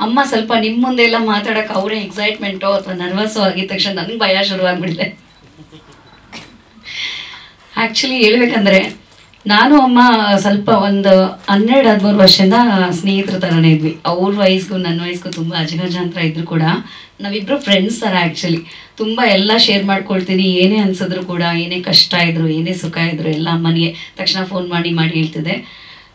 ಅಮ್ಮ ಸ್ವಲ್ಪ ನಿಮ್ಮ ಮುಂದೆ ಎಲ್ಲ ಮಾತಾಡೋಕೆ ಅವರೇ ಎಕ್ಸೈಟ್ಮೆಂಟು ಅಥವಾ ನರ್ವಸ್ಸು ಆಗಿದ ತಕ್ಷಣ ನನಗೆ ಭಯ ಶುರುವಾಗ್ಬಿಟ್ಟಿದೆ. ಆ್ಯಕ್ಚುಲಿ ಹೇಳ್ಬೇಕಂದ್ರೆ ನಾನು ಅಮ್ಮ ಸ್ವಲ್ಪ ಒಂದು 12-13 ವರ್ಷದಿಂದ ಸ್ನೇಹಿತರ ಥರನೇ ಇದ್ವಿ. ಅವ್ರ ವಯಸ್ಸಿಗೂ ನನ್ನ ವಯಸ್ಸಿಗೂ ತುಂಬ ಅಜಗಜಾಂತರ ಇದ್ರು ಕೂಡ ನಾವಿಬ್ಬರು ಫ್ರೆಂಡ್ಸ್ ಥರ. ಆ್ಯಕ್ಚುಲಿ ತುಂಬ ಎಲ್ಲ ಶೇರ್ ಮಾಡ್ಕೊಳ್ತೀನಿ. ಏನೇ ಅನ್ಸಿದ್ರು ಕೂಡ, ಏನೇ ಕಷ್ಟ ಇದ್ರು, ಏನೇ ಸುಖ ಇದ್ರು ಎಲ್ಲ ಅಮ್ಮನಿಗೆ ತಕ್ಷಣ ಫೋನ್ ಮಾಡಿ ಹೇಳ್ತಿದ್ದೆ.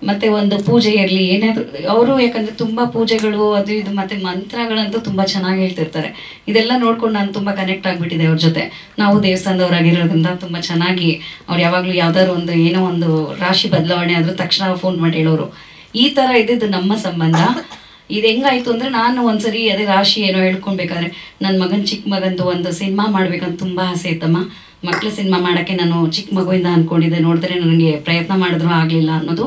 ಮತ್ತು ಒಂದು ಪೂಜೆ ಇರಲಿ ಏನಾದರೂ ಅವರು, ಯಾಕಂದರೆ ತುಂಬ ಪೂಜೆಗಳು ಅದು ಇದು ಮತ್ತು ಮಂತ್ರಗಳಂತೂ ತುಂಬ ಚೆನ್ನಾಗಿ ಹೇಳ್ತಿರ್ತಾರೆ. ಇದೆಲ್ಲ ನೋಡ್ಕೊಂಡು ನಾನು ತುಂಬ ಕನೆಕ್ಟ್ ಆಗಿಬಿಟ್ಟಿದೆ ಅವ್ರ ಜೊತೆ. ನಾವು ದೇವಸ್ಥಾನದವರಾಗಿರೋದ್ರಿಂದ ತುಂಬ ಚೆನ್ನಾಗಿ ಅವ್ರು ಯಾವಾಗಲೂ ಯಾವ್ದಾದ್ರು ಒಂದು ಏನೋ ಒಂದು ರಾಶಿ ಬದಲಾವಣೆ ಆದರೂ ತಕ್ಷಣ ಫೋನ್ ಮಾಡಿ ಹೇಳೋರು. ಈ ಥರ ಇದ್ದಿದ್ದು ನಮ್ಮ ಸಂಬಂಧ. ಇದು ಹೆಂಗಾಯಿತು ಅಂದರೆ, ನಾನು ಒಂದ್ಸರಿ ಅದೇ ರಾಶಿ ಏನೋ ಹೇಳ್ಕೊಳ್ಬೇಕಾದ್ರೆ ನನ್ನ ಮಗನ ಚಿಕ್ಕ ಮಗಂದು ಒಂದು ಸಿನಿಮಾ ಮಾಡ್ಬೇಕಂತ ತುಂಬ ಆಸೆ ಇತ್ತಮ್ಮ. ಮಕ್ಕಳ ಸಿನಿಮಾ ಮಾಡೋಕ್ಕೆ ನಾನು ಚಿಕ್ಕ ಮಗುವಿಂದ ಅಂದ್ಕೊಂಡಿದ್ದೆ. ನೋಡಿದ್ರೆ ನನಗೆ ಪ್ರಯತ್ನ ಮಾಡಿದ್ರು ಆಗಲಿಲ್ಲ ಅನ್ನೋದು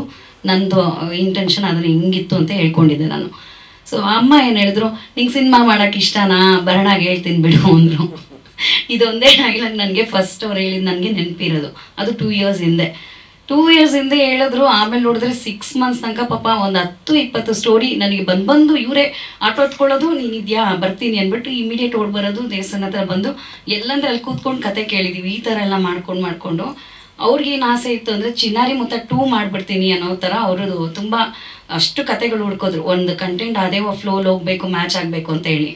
ನಂದು ಇಂಟೆನ್ಷನ್. ಅದನ್ನು ಹಿಂಗಿತ್ತು ಅಂತ ಹೇಳ್ಕೊಂಡಿದ್ದೆ ನಾನು. ಸೊ ಅಮ್ಮ ಏನು ಹೇಳಿದ್ರು, ನಿಂಗೆ ಸಿನಿಮಾ ಮಾಡೋಕ್ಕೆ ಇಷ್ಟನಾ, ಬರೋಣಾಗ ಹೇಳ್ತೀನಿ ಬಿಡು ಅಂದರು. ಇದೊಂದೇ ಡೈಲಾಗ್ ನನಗೆ ಫಸ್ಟ್ ಅವ್ರು ಹೇಳಿದ್ದು ನನಗೆ ನೆನಪಿರೋದು. ಅದು 2 ಇಯರ್ಸ್ ಹಿಂದೆ. 2 ಇಯರ್ಸ್ ಹಿಂದೆ ಹೇಳಿದ್ರು. ಆಮೇಲೆ ನೋಡಿದ್ರೆ 6 ಮಂತ್ಸ್ ತನಕ ಪಾಪ ಒಂದು 10-20 ಸ್ಟೋರಿ ನನಗೆ ಬಂದು ಇವರೇ ಆಟೋ ಹೊತ್ಕೊಳ್ಳೋದು, ನೀನಿದ್ಯಾ ಬರ್ತೀನಿ ಅಂದ್ಬಿಟ್ಟು ಇಮಿಡಿಯೇಟ್ ಓಡ್ ಬರೋದು, ದೇವಸ್ಥಾನ ಹತ್ರ ಬಂದು ಎಲ್ಲಂದ್ರೆ ಅಲ್ಲಿ ಕೂತ್ಕೊಂಡು ಕತೆ ಕೇಳಿದ್ದೀವಿ. ಈ ಥರ ಎಲ್ಲ ಮಾಡ್ಕೊಂಡು ಅವ್ರಿಗೇನು ಆಸೆ ಇತ್ತು ಅಂದರೆ ಚಿನ್ನಾರಿ ಮುತ್ತ 2 ಮಾಡಿಬಿಡ್ತೀನಿ ಅನ್ನೋ ಥರ ಅವ್ರದ್ದು ತುಂಬ ಅಷ್ಟು ಕತೆಗಳು ಹುಡ್ಕೋದ್ರು. ಒಂದು ಕಂಟೆಂಟ್ ಅದೇ ಫ್ಲೋಲ್ ಹೋಗಬೇಕು, ಮ್ಯಾಚ್ ಆಗಬೇಕು ಅಂತ ಹೇಳಿ.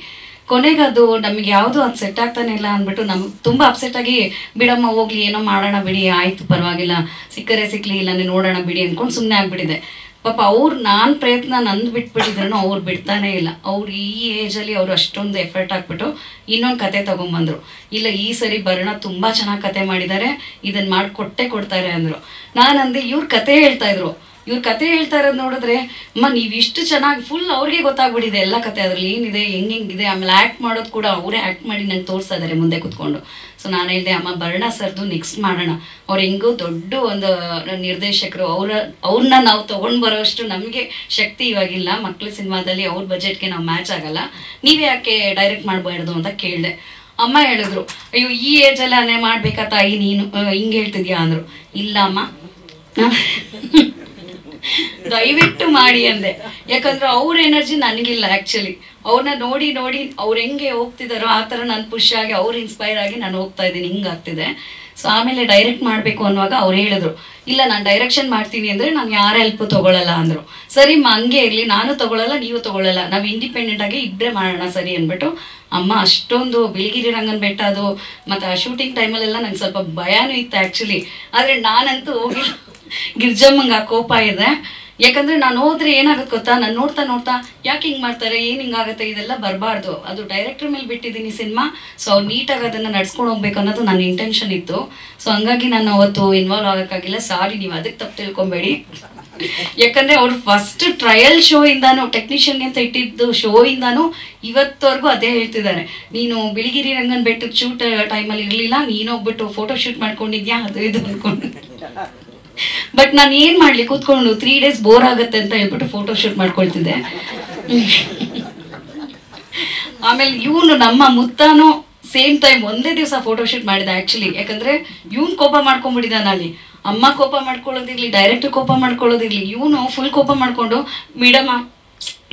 ಕೊನೆಗೆ ಅದು ನಮಗೆ ಯಾವುದು ಅದು ಸೆಟ್ ಆಗ್ತಾನೆ ಇಲ್ಲ ಅಂದ್ಬಿಟ್ಟು ನಮ್ಗೆ ತುಂಬ ಅಪ್ಸೆಟ್ ಆಗಿ ಬಿಡಮ್ಮ ಹೋಗ್ಲಿ ಏನೋ ಮಾಡೋಣ ಬಿಡಿ ಆಯ್ತು ಪರವಾಗಿಲ್ಲ ಸಿಕ್ಕರೆ ಸಿಕ್ಲಿ ಇಲ್ಲಾನೆ ನೋಡೋಣ ಬಿಡಿ ಅಂದ್ಕೊಂಡು ಸುಮ್ಮನೆ ಆಗ್ಬಿಟ್ಟಿದೆ. ಪಾಪ ಅವ್ರು ನಾನು ಪ್ರಯತ್ನ ನಂದು ಬಿಟ್ಬಿಟ್ಟಿದ್ರು ಅವ್ರು ಬಿಡ್ತಾನೆ ಇಲ್ಲ. ಅವ್ರು ಈ ಏಜಲ್ಲಿ ಅವರು ಅಷ್ಟೊಂದು ಎಫರ್ಟ್ ಹಾಕ್ಬಿಟ್ಟು ಇನ್ನೊಂದು ಕತೆ ತೊಗೊಂಬಂದರು. ಇಲ್ಲ ಈ ಸರಿ ಬರೋಣ ತುಂಬ ಚೆನ್ನಾಗಿ ಕತೆ ಮಾಡಿದ್ದಾರೆ, ಇದನ್ನು ಮಾಡಿಕೊಟ್ಟೆ ಕೊಡ್ತಾರೆ ಅಂದರು. ನಾನಂದೆ ಇವ್ರು ಕತೆ ಹೇಳ್ತಾಯಿದ್ರು, ಇವ್ರು ಕತೆ ಹೇಳ್ತಾ ಇರೋದು ನೋಡಿದ್ರೆ ಅಮ್ಮ ನೀವು ಇಷ್ಟು ಚೆನ್ನಾಗಿ ಫುಲ್ ಅವ್ರಿಗೆ ಗೊತ್ತಾಗ್ಬಿಟ್ಟಿದೆ ಎಲ್ಲ ಕತೆ ಅದರಲ್ಲಿ ಏನಿದೆ ಹೆಂಗಿದೆ. ಆಮೇಲೆ ಆ್ಯಕ್ಟ್ ಮಾಡೋದು ಕೂಡ ಅವರೇ ಆ್ಯಕ್ಟ್ ಮಾಡಿ ನಂಗೆ ತೋರಿಸ್ತಾ ಇದ್ದಾರೆ ಮುಂದೆ ಕೂತ್ಕೊಂಡು. ಸೊ ನಾನು ಹೇಳಿದೆ ಅಮ್ಮ ಭರಣ ಸರ್ದು ನೆಕ್ಸ್ಟ್ ಮಾಡೋಣ, ಅವ್ರು ಹೆಂಗೋ ದೊಡ್ಡ ಒಂದು ನಿರ್ದೇಶಕರು, ಅವ್ರನ್ನ ನಾವು ತೊಗೊಂಡು ಬರೋಷ್ಟು ನಮಗೆ ಶಕ್ತಿ ಇವಾಗಿಲ್ಲ. ಮಕ್ಕಳ ಸಿನಿಮಾದಲ್ಲಿ ಅವ್ರ ಬಜೆಟ್ಗೆ ನಾವು ಮ್ಯಾಚ್ ಆಗಲ್ಲ, ನೀವೇ ಯಾಕೆ ಡೈರೆಕ್ಟ್ ಮಾಡಬಾರ್ದು ಅಂತ ಕೇಳಿದೆ. ಅಮ್ಮ ಹೇಳಿದ್ರು ಅಯ್ಯೋ ಈ ಏಜಲ್ಲೇ ಮಾಡ್ಬೇಕಾ ತಾಯಿ ನೀನು ಹಿಂಗೆ ಹೇಳ್ತಿದ್ಯಾ ಅಂದರು. ಇಲ್ಲ ಅಮ್ಮ ದಯವಿಟ್ಟು ಮಾಡಿ ಅಂದೆ. ಯಾಕಂದ್ರೆ ಅವ್ರ ಎನರ್ಜಿ ನನಗಿಲ್ಲ ಆ್ಯಕ್ಚುಲಿ. ಅವ್ರನ್ನ ನೋಡಿ ನೋಡಿ ಅವ್ರು ಹೆಂಗೆ ಹೋಗ್ತಿದ್ದಾರೋ ಆ ಥರ ನಾನು ಪುಷ್ ಆಗಿ ಅವ್ರು ಇನ್ಸ್ಪೈರ್ ಆಗಿ ನಾನು ಹೋಗ್ತಾ ಇದ್ದೀನಿ, ಹಿಂಗಾಗ್ತಿದೆ. ಸೊ ಆಮೇಲೆ ಡೈರೆಕ್ಟ್ ಮಾಡಬೇಕು ಅನ್ನುವಾಗ ಅವ್ರು ಹೇಳಿದ್ರು ಇಲ್ಲ ನಾನು ಡೈರೆಕ್ಷನ್ ಮಾಡ್ತೀನಿ ಅಂದರೆ ನಾನು ಯಾರ ಹೆಲ್ಪು ತೊಗೊಳ್ಳಲ್ಲ ಅಂದರು. ಸರಿ ಹಂಗೆ ಇರಲಿ, ನಾನು ತೊಗೊಳ್ಳಲ್ಲ ನೀವು ತೊಗೊಳ್ಳಲ್ಲ, ನಾವು ಇಂಡಿಪೆಂಡೆಂಟಾಗಿ ಇಬ್ಬರೇ ಮಾಡೋಣ ಸರಿ ಅಂದ್ಬಿಟ್ಟು ಅಮ್ಮ ಅಷ್ಟೊಂದು ಬಿಳಿಗಿರಿ ರಂಗನ ಬೆಟ್ಟ ಅದು ಮತ್ತು ಆ ಶೂಟಿಂಗ್ ಟೈಮಲ್ಲೆಲ್ಲ ನಂಗೆ ಸ್ವಲ್ಪ ಭಯನೂ ಇತ್ತು ಆ್ಯಕ್ಚುಲಿ. ಆದರೆ ನಾನಂತೂ ಹೋಗಿಲ್ಲ, ಗಿರ್ಜಮ್ಮಂಗೆ ಆ ಕೋಪ ಇದೆ. ಯಾಕಂದರೆ ನಾನು ಹೋದ್ರೆ ಏನಾಗುತ್ತೆ ಗೊತ್ತಾ, ನಾನು ನೋಡ್ತಾ ನೋಡ್ತಾ ಯಾಕೆ ಹಿಂಗೆ ಮಾಡ್ತಾರೆ ಏನು ಹಿಂಗಾಗುತ್ತೆ ಇದೆಲ್ಲ ಬರಬಾರ್ದು, ಅದು ಡೈರೆಕ್ಟ್ರ್ ಮೇಲೆ ಬಿಟ್ಟಿದ್ದೀನಿ ಸಿನಿಮಾ. ಸೊ ಅವ್ರು ನೀಟಾಗಿ ಅದನ್ನು ನಡ್ಸ್ಕೊಂಡು ಹೋಗ್ಬೇಕು ಅನ್ನೋದು ನನ್ನ ಇಂಟೆನ್ಷನ್ ಇತ್ತು. ಸೊ ಹಂಗಾಗಿ ನಾನು ಅವತ್ತು ಇನ್ವಾಲ್ವ್ ಆಗೋಕ್ಕಾಗಿಲ್ಲ. ಸಾರಿ, ನೀವು ಅದಕ್ಕೆ ತಪ್ಪು ತಿಳ್ಕೊಬೇಡಿ. ಯಾಕಂದರೆ ಅವ್ರು ಫಸ್ಟ್ ಟ್ರಯಲ್ ಶೋ ಇಂದಾನು ಟೆಕ್ನಿಷಿಯನ್ಗೆ ಅಂತ ಇಟ್ಟಿದ್ದು ಶೋ ಇಂದಾನು ಇವತ್ತವರೆಗೂ ಅದೇ ಹೇಳ್ತಿದ್ದಾರೆ, ನೀನು ಬಿಳಿಗಿರಿ ರಂಗನ ಬೆಟ್ಟದ ಶೂಟ್ ಟೈಮಲ್ಲಿ ಇರಲಿಲ್ಲ, ನೀನು ಹೋಗ್ಬಿಟ್ಟು ಫೋಟೋ ಶೂಟ್ ಮಾಡ್ಕೊಂಡಿದ್ಯಾ ಅದು ಇದು ಅಂದ್ಕೊಂಡು. ಬಟ್ ನಾನು ಏನು ಮಾಡಲಿ ಕೂತ್ಕೊಂಡು 3 days ಬೋರ್ ಆಗುತ್ತೆ ಅಂತ ಹೇಳ್ಬಿಟ್ಟು ಫೋಟೋ ಶೂಟ್ ಮಾಡ್ಕೊಳ್ತಿದ್ದೆ. ಆಮೇಲೆ ಇವನು ನಮ್ಮ ಮುತ್ತಾನು ಸೇಮ್ ಟೈಮ್ ಒಂದೇ ದಿವಸ ಫೋಟೋ ಶೂಟ್ ಮಾಡಿದೆ ಆ್ಯಕ್ಚುಲಿ. ಯಾಕಂದರೆ ಇವನು ಕೋಪ ಮಾಡ್ಕೊಂಡ್ಬಿಟ್ಟಿದ್ದಾನೆ ಅಲ್ಲಿ. ಅಮ್ಮ ಕೋಪ ಮಾಡ್ಕೊಳ್ಳೋದಿರಲಿ, ಡೈರೆಕ್ಟರ್ ಕೋಪ ಮಾಡ್ಕೊಳ್ಳೋದಿರಲಿ, ಇವನು ಫುಲ್ ಕೋಪ ಮಾಡಿಕೊಂಡು ಮೇಡಮ್ಮ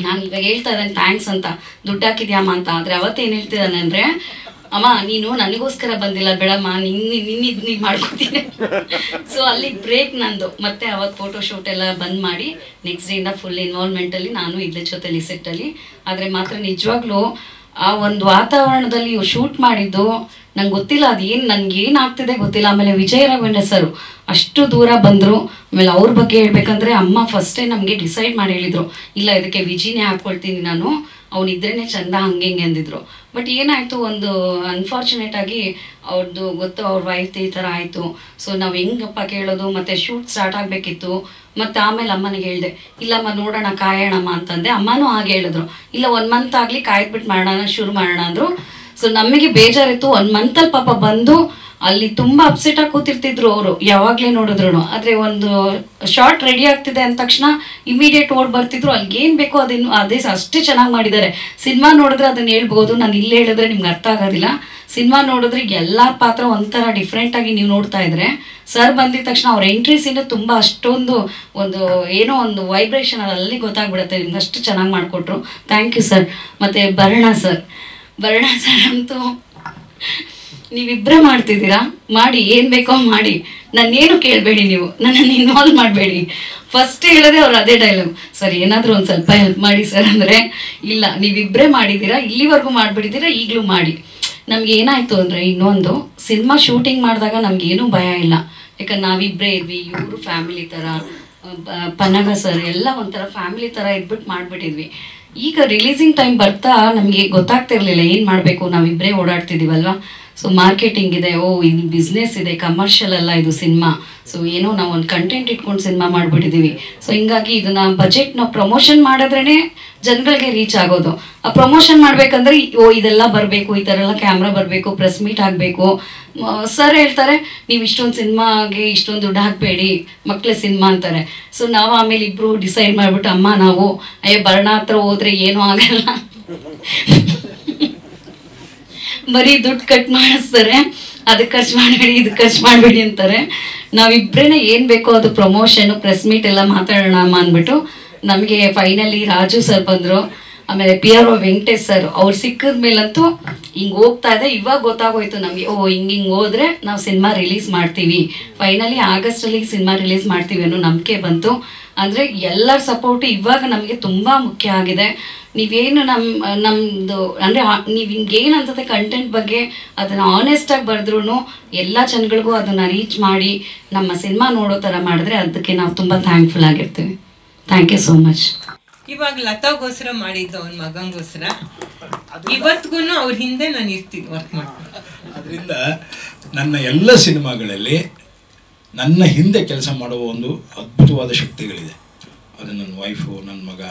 ನಾನು ಇವಾಗ ಹೇಳ್ತಾ ಇದ್ದಾನೆ ಥ್ಯಾಂಕ್ಸ್ ಅಂತ, ದುಡ್ಡು ಹಾಕಿದ್ಯಾಮ್ಮ ಅಂತ. ಆದರೆ ಅವತ್ತೇನು ಹೇಳ್ತಿದ್ದಾನೆ ಅಂದರೆ ಅಮ್ಮ ನೀನು ನನಗೋಸ್ಕರ ಬಂದಿಲ್ಲ ಬೇಡಮ್ಮ, ನಿನ್ನಿದ್ದು ಮಾಡ್ಕೊತೀನಿ. ಸೊ ಅಲ್ಲಿ ಬ್ರೇಕ್ ನಂದು. ಮತ್ತೆ ಅವತ್ತು ಫೋಟೋ ಶೂಟ್ ಎಲ್ಲ ಬಂದ್ ಮಾಡಿ ನೆಕ್ಸ್ಟ್ ಡೇಯಿಂದ ಫುಲ್ ಇನ್ವಾಲ್ವ್ಮೆಂಟಲ್ಲಿ ನಾನು ಇದ್ರ ಜೊತೆಲಿ ಸೆಟ್ಟಲ್ಲಿ. ಆದರೆ ಮಾತ್ರ ನಿಜವಾಗ್ಲೂ ಆ ಒಂದು ವಾತಾವರಣದಲ್ಲಿ ಇವ್ರು ಶೂಟ್ ಮಾಡಿದ್ದು ನಂಗೆ ಗೊತ್ತಿಲ್ಲ, ಅದೇನು ನನಗೇನು ಆಗ್ತಿದೆ ಗೊತ್ತಿಲ್ಲ. ಆಮೇಲೆ ವಿಜಯ ರಾಘವೇಂದ್ರ ಸರ್ ಅಷ್ಟು ದೂರ ಬಂದರು. ಆಮೇಲೆ ಅವ್ರ ಬಗ್ಗೆ ಹೇಳ್ಬೇಕಂದ್ರೆ ಅಮ್ಮ ಫಸ್ಟೇ ನಮಗೆ ಡಿಸೈಡ್ ಮಾಡಿ ಹೇಳಿದರು, ಇಲ್ಲ ಇದಕ್ಕೆ ವಿಜಿನೇ ಹಾಕ್ಕೊಳ್ತೀನಿ ನಾನು, ಅವನಿದ್ರೇ ಚಂದ ಹಂಗೆ ಹಿಂಗೆ ಅಂದಿದ್ರು. ಬಟ್ ಏನಾಯಿತು, ಒಂದು ಅನ್ಫಾರ್ಚುನೇಟ್ ಆಗಿ ಅವ್ರದ್ದು ಗೊತ್ತು ಅವ್ರ ವೈಫ್ ಈ ಥರ ಆಯಿತು. ಸೊ ನಾವು ಹೆಂಗಪ್ಪ ಕೇಳೋದು, ಮತ್ತು ಶೂಟ್ ಸ್ಟಾರ್ಟ್ ಆಗಬೇಕಿತ್ತು. ಮತ್ತು ಆಮೇಲೆ ಅಮ್ಮನಿಗೆ ಹೇಳಿದೆ, ಇಲ್ಲಮ್ಮ ನೋಡೋಣ ಕಾಯೋಣಮ್ಮ ಅಂತಂದೆ. ಅಮ್ಮನೂ ಹಾಗೆ ಹೇಳಿದ್ರು, ಇಲ್ಲ 1 month ಆಗಲಿ ಕಾಯ್ದುಬಿಟ್ಟು ಮಾಡೋಣ ಶುರು ಮಾಡೋಣ ಅಂದರು. ಸೊ ನಮಗೆ ಬೇಜಾರಿತ್ತು. 1 monthಲ್ಲಿ ಪಾಪ ಬಂದು ಅಲ್ಲಿ ತುಂಬ ಅಪ್ಸೆಟಾಗಿ ಕೂತಿರ್ತಿದ್ರು ಅವರು ಯಾವಾಗಲೇ ನೋಡಿದ್ರು. ಆದರೆ ಒಂದು ಶಾರ್ಟ್ ರೆಡಿ ಆಗ್ತಿದೆ ಅಂದ ತಕ್ಷಣ ಇಮಿಡಿಯೇಟ್ ಓಡ್ ಬರ್ತಿದ್ರು. ಅಲ್ಲಿಗೆ ಏನು ಬೇಕೋ ಅದೇ ಅಷ್ಟೇ ಚೆನ್ನಾಗಿ ಮಾಡಿದ್ದಾರೆ. ಸಿನಿಮಾ ನೋಡಿದ್ರೆ ಅದನ್ನು ಹೇಳ್ಬೋದು, ನಾನು ಇಲ್ಲಿ ಹೇಳಿದ್ರೆ ನಿಮ್ಗೆ ಅರ್ಥ ಆಗೋದಿಲ್ಲ. ಸಿನಿಮಾ ನೋಡಿದ್ರೆ ಎಲ್ಲ ಪಾತ್ರ ಒಂಥರ ಡಿಫ್ರೆಂಟಾಗಿ ನೀವು ನೋಡ್ತಾ ಇದ್ರೆ, ಸರ್ ಬಂದಿದ ತಕ್ಷಣ ಅವ್ರ ಎಂಟ್ರೀಸಿಂದ ತುಂಬ ಅಷ್ಟೊಂದು ಏನೋ ಒಂದು ವೈಬ್ರೇಷನ್ ಅಲ್ಲಿ ಗೊತ್ತಾಗ್ಬಿಡುತ್ತೆ ನಿಮ್ಗೆ, ಅಷ್ಟು ಚೆನ್ನಾಗಿ ಮಾಡಿಕೊಟ್ರು. Thank you sir. ಮತ್ತು ಭರಣ ಸರ್ ಅಂತೂ ನೀವಿಬ್ಬರೇ ಮಾಡ್ತಿದ್ದೀರಾ, ಮಾಡಿ ಏನು ಬೇಕೋ ಮಾಡಿ, ನಾನೇನು ಕೇಳಬೇಡಿ, ನೀವು ನನ್ನನ್ನು ಇನ್ವಾಲ್ವ್ ಮಾಡಬೇಡಿ. ಫಸ್ಟ್ ಹೇಳೋದೆ ಅವ್ರು ಅದೇ ಡೈಲಾಗ್, ಸರ್ ಏನಾದರೂ ಒಂದು ಸ್ವಲ್ಪ ಹೆಲ್ಪ್ ಮಾಡಿ ಸರ್ ಅಂದರೆ, ಇಲ್ಲ ನೀವಿಬ್ಬರೇ ಮಾಡಿದ್ದೀರಾ, ಇಲ್ಲಿವರೆಗೂ ಮಾಡಿಬಿಟ್ಟಿದ್ದೀರಾ, ಈಗಲೂ ಮಾಡಿ. ನಮ್ಗೆ ಏನಾಯಿತು ಅಂದರೆ ಇನ್ನೊಂದು ಸಿನಿಮಾ ಶೂಟಿಂಗ್ ಮಾಡಿದಾಗ ನಮಗೇನೂ ಭಯ ಇಲ್ಲ. ಯಾಕಂದ್ರೆ ನಾವಿಬ್ಬರೇ ಇದ್ವಿ, ಇವರು ಫ್ಯಾಮಿಲಿ ಥರ, ಪನ್ನಗ ಸರ್ ಎಲ್ಲ ಒಂಥರ ಫ್ಯಾಮಿಲಿ ಥರ ಇದ್ಬಿಟ್ಟು ಮಾಡಿಬಿಟ್ಟಿದ್ವಿ. ಈಗ ರಿಲೀಸಿಂಗ್ ಟೈಮ್ ಬರ್ತಾ ನಮಗೆ ಗೊತ್ತಾಗ್ತಿರ್ಲಿಲ್ಲ ಏನು ಮಾಡಬೇಕು, ನಾವಿಬ್ಬರೇ ಓಡಾಡ್ತಿದ್ದೀವಲ್ವ. ಸೊ ಮಾರ್ಕೆಟಿಂಗ್ ಇದೆ, ಇದು ಬಿಸ್ನೆಸ್ ಇದೆ, ಕಮರ್ಷಿಯಲ್ ಅಲ್ಲ ಇದು ಸಿನಿಮಾ. ಸೊ ಏನೋ ನಾವು ಒಂದು ಕಂಟೆಂಟ್ ಇಟ್ಕೊಂಡು ಸಿನಿಮಾ ಮಾಡಿಬಿಟ್ಟಿದ್ದೀವಿ. ಸೊ ಹಿಂಗಾಗಿ ಇದನ್ನ ಬಜೆಟ್ ನಾವು ಪ್ರಮೋಷನ್ ಮಾಡಿದ್ರೇ ಜನಗಳಿಗೆ ರೀಚ್ ಆಗೋದು. ಆ ಪ್ರಮೋಷನ್ ಮಾಡ್ಬೇಕಂದ್ರೆ ಇದೆಲ್ಲ ಬರಬೇಕು, ಈ ಥರ ಎಲ್ಲ ಕ್ಯಾಮ್ರಾ ಬರಬೇಕು, ಪ್ರೆಸ್ ಮೀಟ್ ಆಗಬೇಕು. ಸರ್ ಹೇಳ್ತಾರೆ ನೀವು ಇಷ್ಟೊಂದು ಸಿನಿಮಾಗೆ ಇಷ್ಟೊಂದು ದುಡ್ಡು ಹಾಕಬೇಡಿ, ಮಕ್ಕಳ ಸಿನಿಮಾ ಅಂತಾರೆ. ಸೊ ನಾವು ಆಮೇಲೆ ಇಬ್ಬರು ಡಿಸೈಡ್ ಮಾಡಿಬಿಟ್ಟು ಅಮ್ಮ ನಾವು ಭರಣ ಹತ್ರ ಹೋದ್ರೆ ಏನೂ ಆಗಲ್ಲ, ಬರೀ ದುಡ್ಡು ಕಟ್ ಮಾಡಿಸ್ತಾರೆ, ಅದಕ್ಕೆ ಖರ್ಚು ಮಾಡಬೇಡಿ ಇದಕ್ಕೆ ಖರ್ಚು ಮಾಡಬೇಡಿ ಅಂತಾರೆ. ನಾವಿಬ್ಬರೇ ಏನು ಬೇಕೋ ಅದು ಪ್ರಮೋಷನು ಪ್ರೆಸ್ ಮೀಟ್ ಎಲ್ಲ ಮಾತಾಡೋಣ ಅಮ್ಮ ಅಂದ್ಬಿಟ್ಟು ನಮಗೆ ಫೈನಲಿ ರಾಜು ಸರ್ ಬಂದರು. ಆಮೇಲೆ PRO ವೆಂಕಟೇಶ್ ಸರ್ ಅವ್ರು ಸಿಕ್ಕಿದ ಮೇಲಂತೂ ಹಿಂಗೆ ಹೋಗ್ತಾ ಇದೆ. ಇವಾಗ ಗೊತ್ತಾಗೋಯ್ತು ನಮಗೆ, ಹಿಂಗೆ ಹೋದರೆ ನಾವು ಸಿನಿಮಾ ರಿಲೀಸ್ ಮಾಡ್ತೀವಿ, ಫೈನಲಿ ಆಗಸ್ಟಲ್ಲಿ ಸಿನಿಮಾ ರಿಲೀಸ್ ಮಾಡ್ತೀವಿ ಅನ್ನೋ ನಂಬಿಕೆ ಬಂತು. ಅಂದರೆ ಎಲ್ಲರ ಸಪೋರ್ಟು ಇವಾಗ ನಮಗೆ ತುಂಬ ಮುಖ್ಯ ಆಗಿದೆ. ನೀವೇನು ನಮ್ಮದು ಅಂದರೆ ನೀವು ಹಿಂಗೇನು ಅನ್ಸುತ್ತೆ ಕಂಟೆಂಟ್ ಬಗ್ಗೆ ಅದನ್ನು ಆನೆಸ್ಟಾಗಿ ಬರೆದ್ರೂ ಎಲ್ಲ ಜನಗಳಿಗೂ ಅದನ್ನು ರೀಚ್ ಮಾಡಿ ನಮ್ಮ ಸಿನಿಮಾ ನೋಡೋ ಥರ ಮಾಡಿದ್ರೆ ಅದಕ್ಕೆ ನಾವು ತುಂಬ ಥ್ಯಾಂಕ್ಫುಲ್ ಆಗಿರ್ತೀವಿ. Thank you so much. ಇವಾಗ ಲತಾಗೋಸ್ಕರ ಮಾಡಿದ್ದು ಅವನ ಮಗಂಗೋಸ್ಕರ, ಇವತ್ತಿಗೂ ಅವ್ರ ಹಿಂದೆ ನಾನು ಇರ್ತೀನಿ, ವರ್ಕ್ ಮಾಡ್ತೀನಿ. ಅದರಿಂದ ನನ್ನ ಎಲ್ಲ ಸಿನಿಮಾಗಳಲ್ಲಿ ನನ್ನ ಹಿಂದೆ ಕೆಲಸ ಮಾಡುವ ಒಂದು ಅದ್ಭುತವಾದ ಶಕ್ತಿಗಳಿದೆ. ಅದು ನನ್ನ ವೈಫು, ನನ್ನ ಮಗ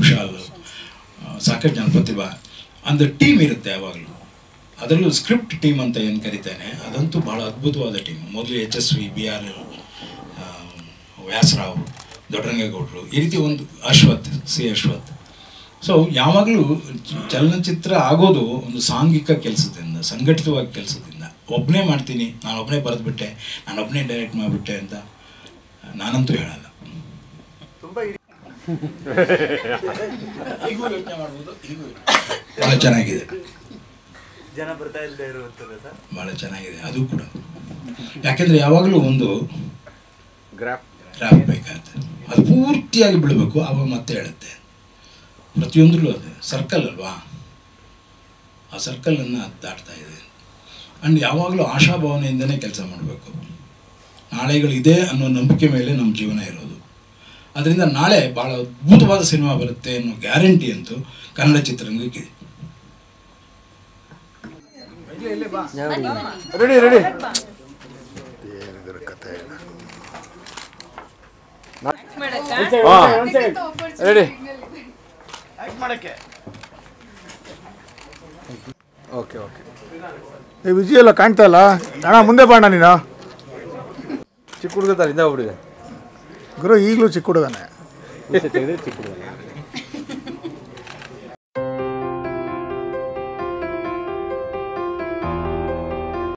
ವಿಶಾಲ್, ಸಾಕಷ್ಟು ಜನ ಪ್ರತಿಭಾ, ಒಂದು ಟೀಮ್ ಇರುತ್ತೆ ಯಾವಾಗಲೂ. ಅದರಲ್ಲೂ ಸ್ಕ್ರಿಪ್ಟ್ ಟೀಮ್ ಅಂತ ಏನು ಕರಿತೇನೆ, ಅದಂತೂ ಭಾಳ ಅದ್ಭುತವಾದ ಟೀಮ್. ಮೊದಲು HSV, BR, ವ್ಯಾಸರಾವ್, ದೊಡ್ಡರಂಗೇಗೌಡರು, ಈ ರೀತಿ ಒಂದು ಅಶ್ವಥ್, ಅಶ್ವಥ್. ಸೊ ಯಾವಾಗಲೂ ಚಲನಚಿತ್ರ ಆಗೋದು ಒಂದು ಸಾಂಘಿಕ ಕೆಲಸದಿಂದ, ಸಂಘಟಿತವಾಗಿ ಕೆಲಸದಿಂದ. ಒಬ್ಬನೇ ಮಾಡ್ತೀನಿ, ನಾನು ಒಬ್ಬನೇ ಬರೆದ್ಬಿಟ್ಟೆ, ನಾನು ಒಬ್ಬನೇ ಡೈರೆಕ್ಟ್ ಮಾಡಿಬಿಟ್ಟೆ ಅಂತ ನಾನಂತೂ ಹೇಳಲ್ಲ. ಭಾಳ ಚೆನ್ನಾಗಿದೆ, ಜನ ಬರ್ತಾ ಇಲ್ಲದೆ ಇರುವಂಥದ್ದು ಸರ್, ಭಾಳ ಚೆನ್ನಾಗಿದೆ ಅದು ಕೂಡ. ಯಾಕೆಂದರೆ ಯಾವಾಗಲೂ ಒಂದು ಗ್ರಾಫ್ ಬೇಕಾಗುತ್ತೆ, ಅದು ಪೂರ್ತಿಯಾಗಿ ಬಿಡಬೇಕು, ಆವಾಗ ಮತ್ತೆ ಹೇಳುತ್ತೆ. ಪ್ರತಿಯೊಂದರಲ್ಲೂ ಅದೇ ಸರ್ಕಲ್ ಅಲ್ವಾ, ಆ ಸರ್ಕಲನ್ನು ದಾಟ್ತಾ ಇದೆ. ಆ್ಯಂಡ್ ಯಾವಾಗಲೂ ಆಶಾಭಾವನೆಯಿಂದನೇ ಕೆಲಸ ಮಾಡಬೇಕು. ನಾಳೆಗಳಿದೆ ಅನ್ನೋ ನಂಬಿಕೆ ಮೇಲೆ ನಮ್ಮ ಜೀವನ ಇರೋದು. ಅದರಿಂದ ನಾಳೆ ಭಾಳ ಅದ್ಭುತವಾದ ಸಿನಿಮಾ ಬರುತ್ತೆ ಅನ್ನೋ ಗ್ಯಾರಂಟಿ ಅಂತೂ ಕನ್ನಡ ಚಿತ್ರರಂಗಕ್ಕಿದೆ. Ready ready ready okay okay. ಈ ವಿಜಯ ಎಲ್ಲ ಕಾಣ್ತಾ ಇಲ್ಲ ಅಣ್ಣ, ಮುಂದೆ ಬಾಣ ನೀನು. ಚಿಕ್ಕ ಹುಡುಗ ತರ ಹಿಂದೆ ಹೋಗ್ಬಿಟ್ಟಿದೆ ಗುರು, ಈಗಲೂ ಚಿಕ್ಕ ಹುಡುಗನೇ. ಚಿಕ್ಕ ಹುಡುಗ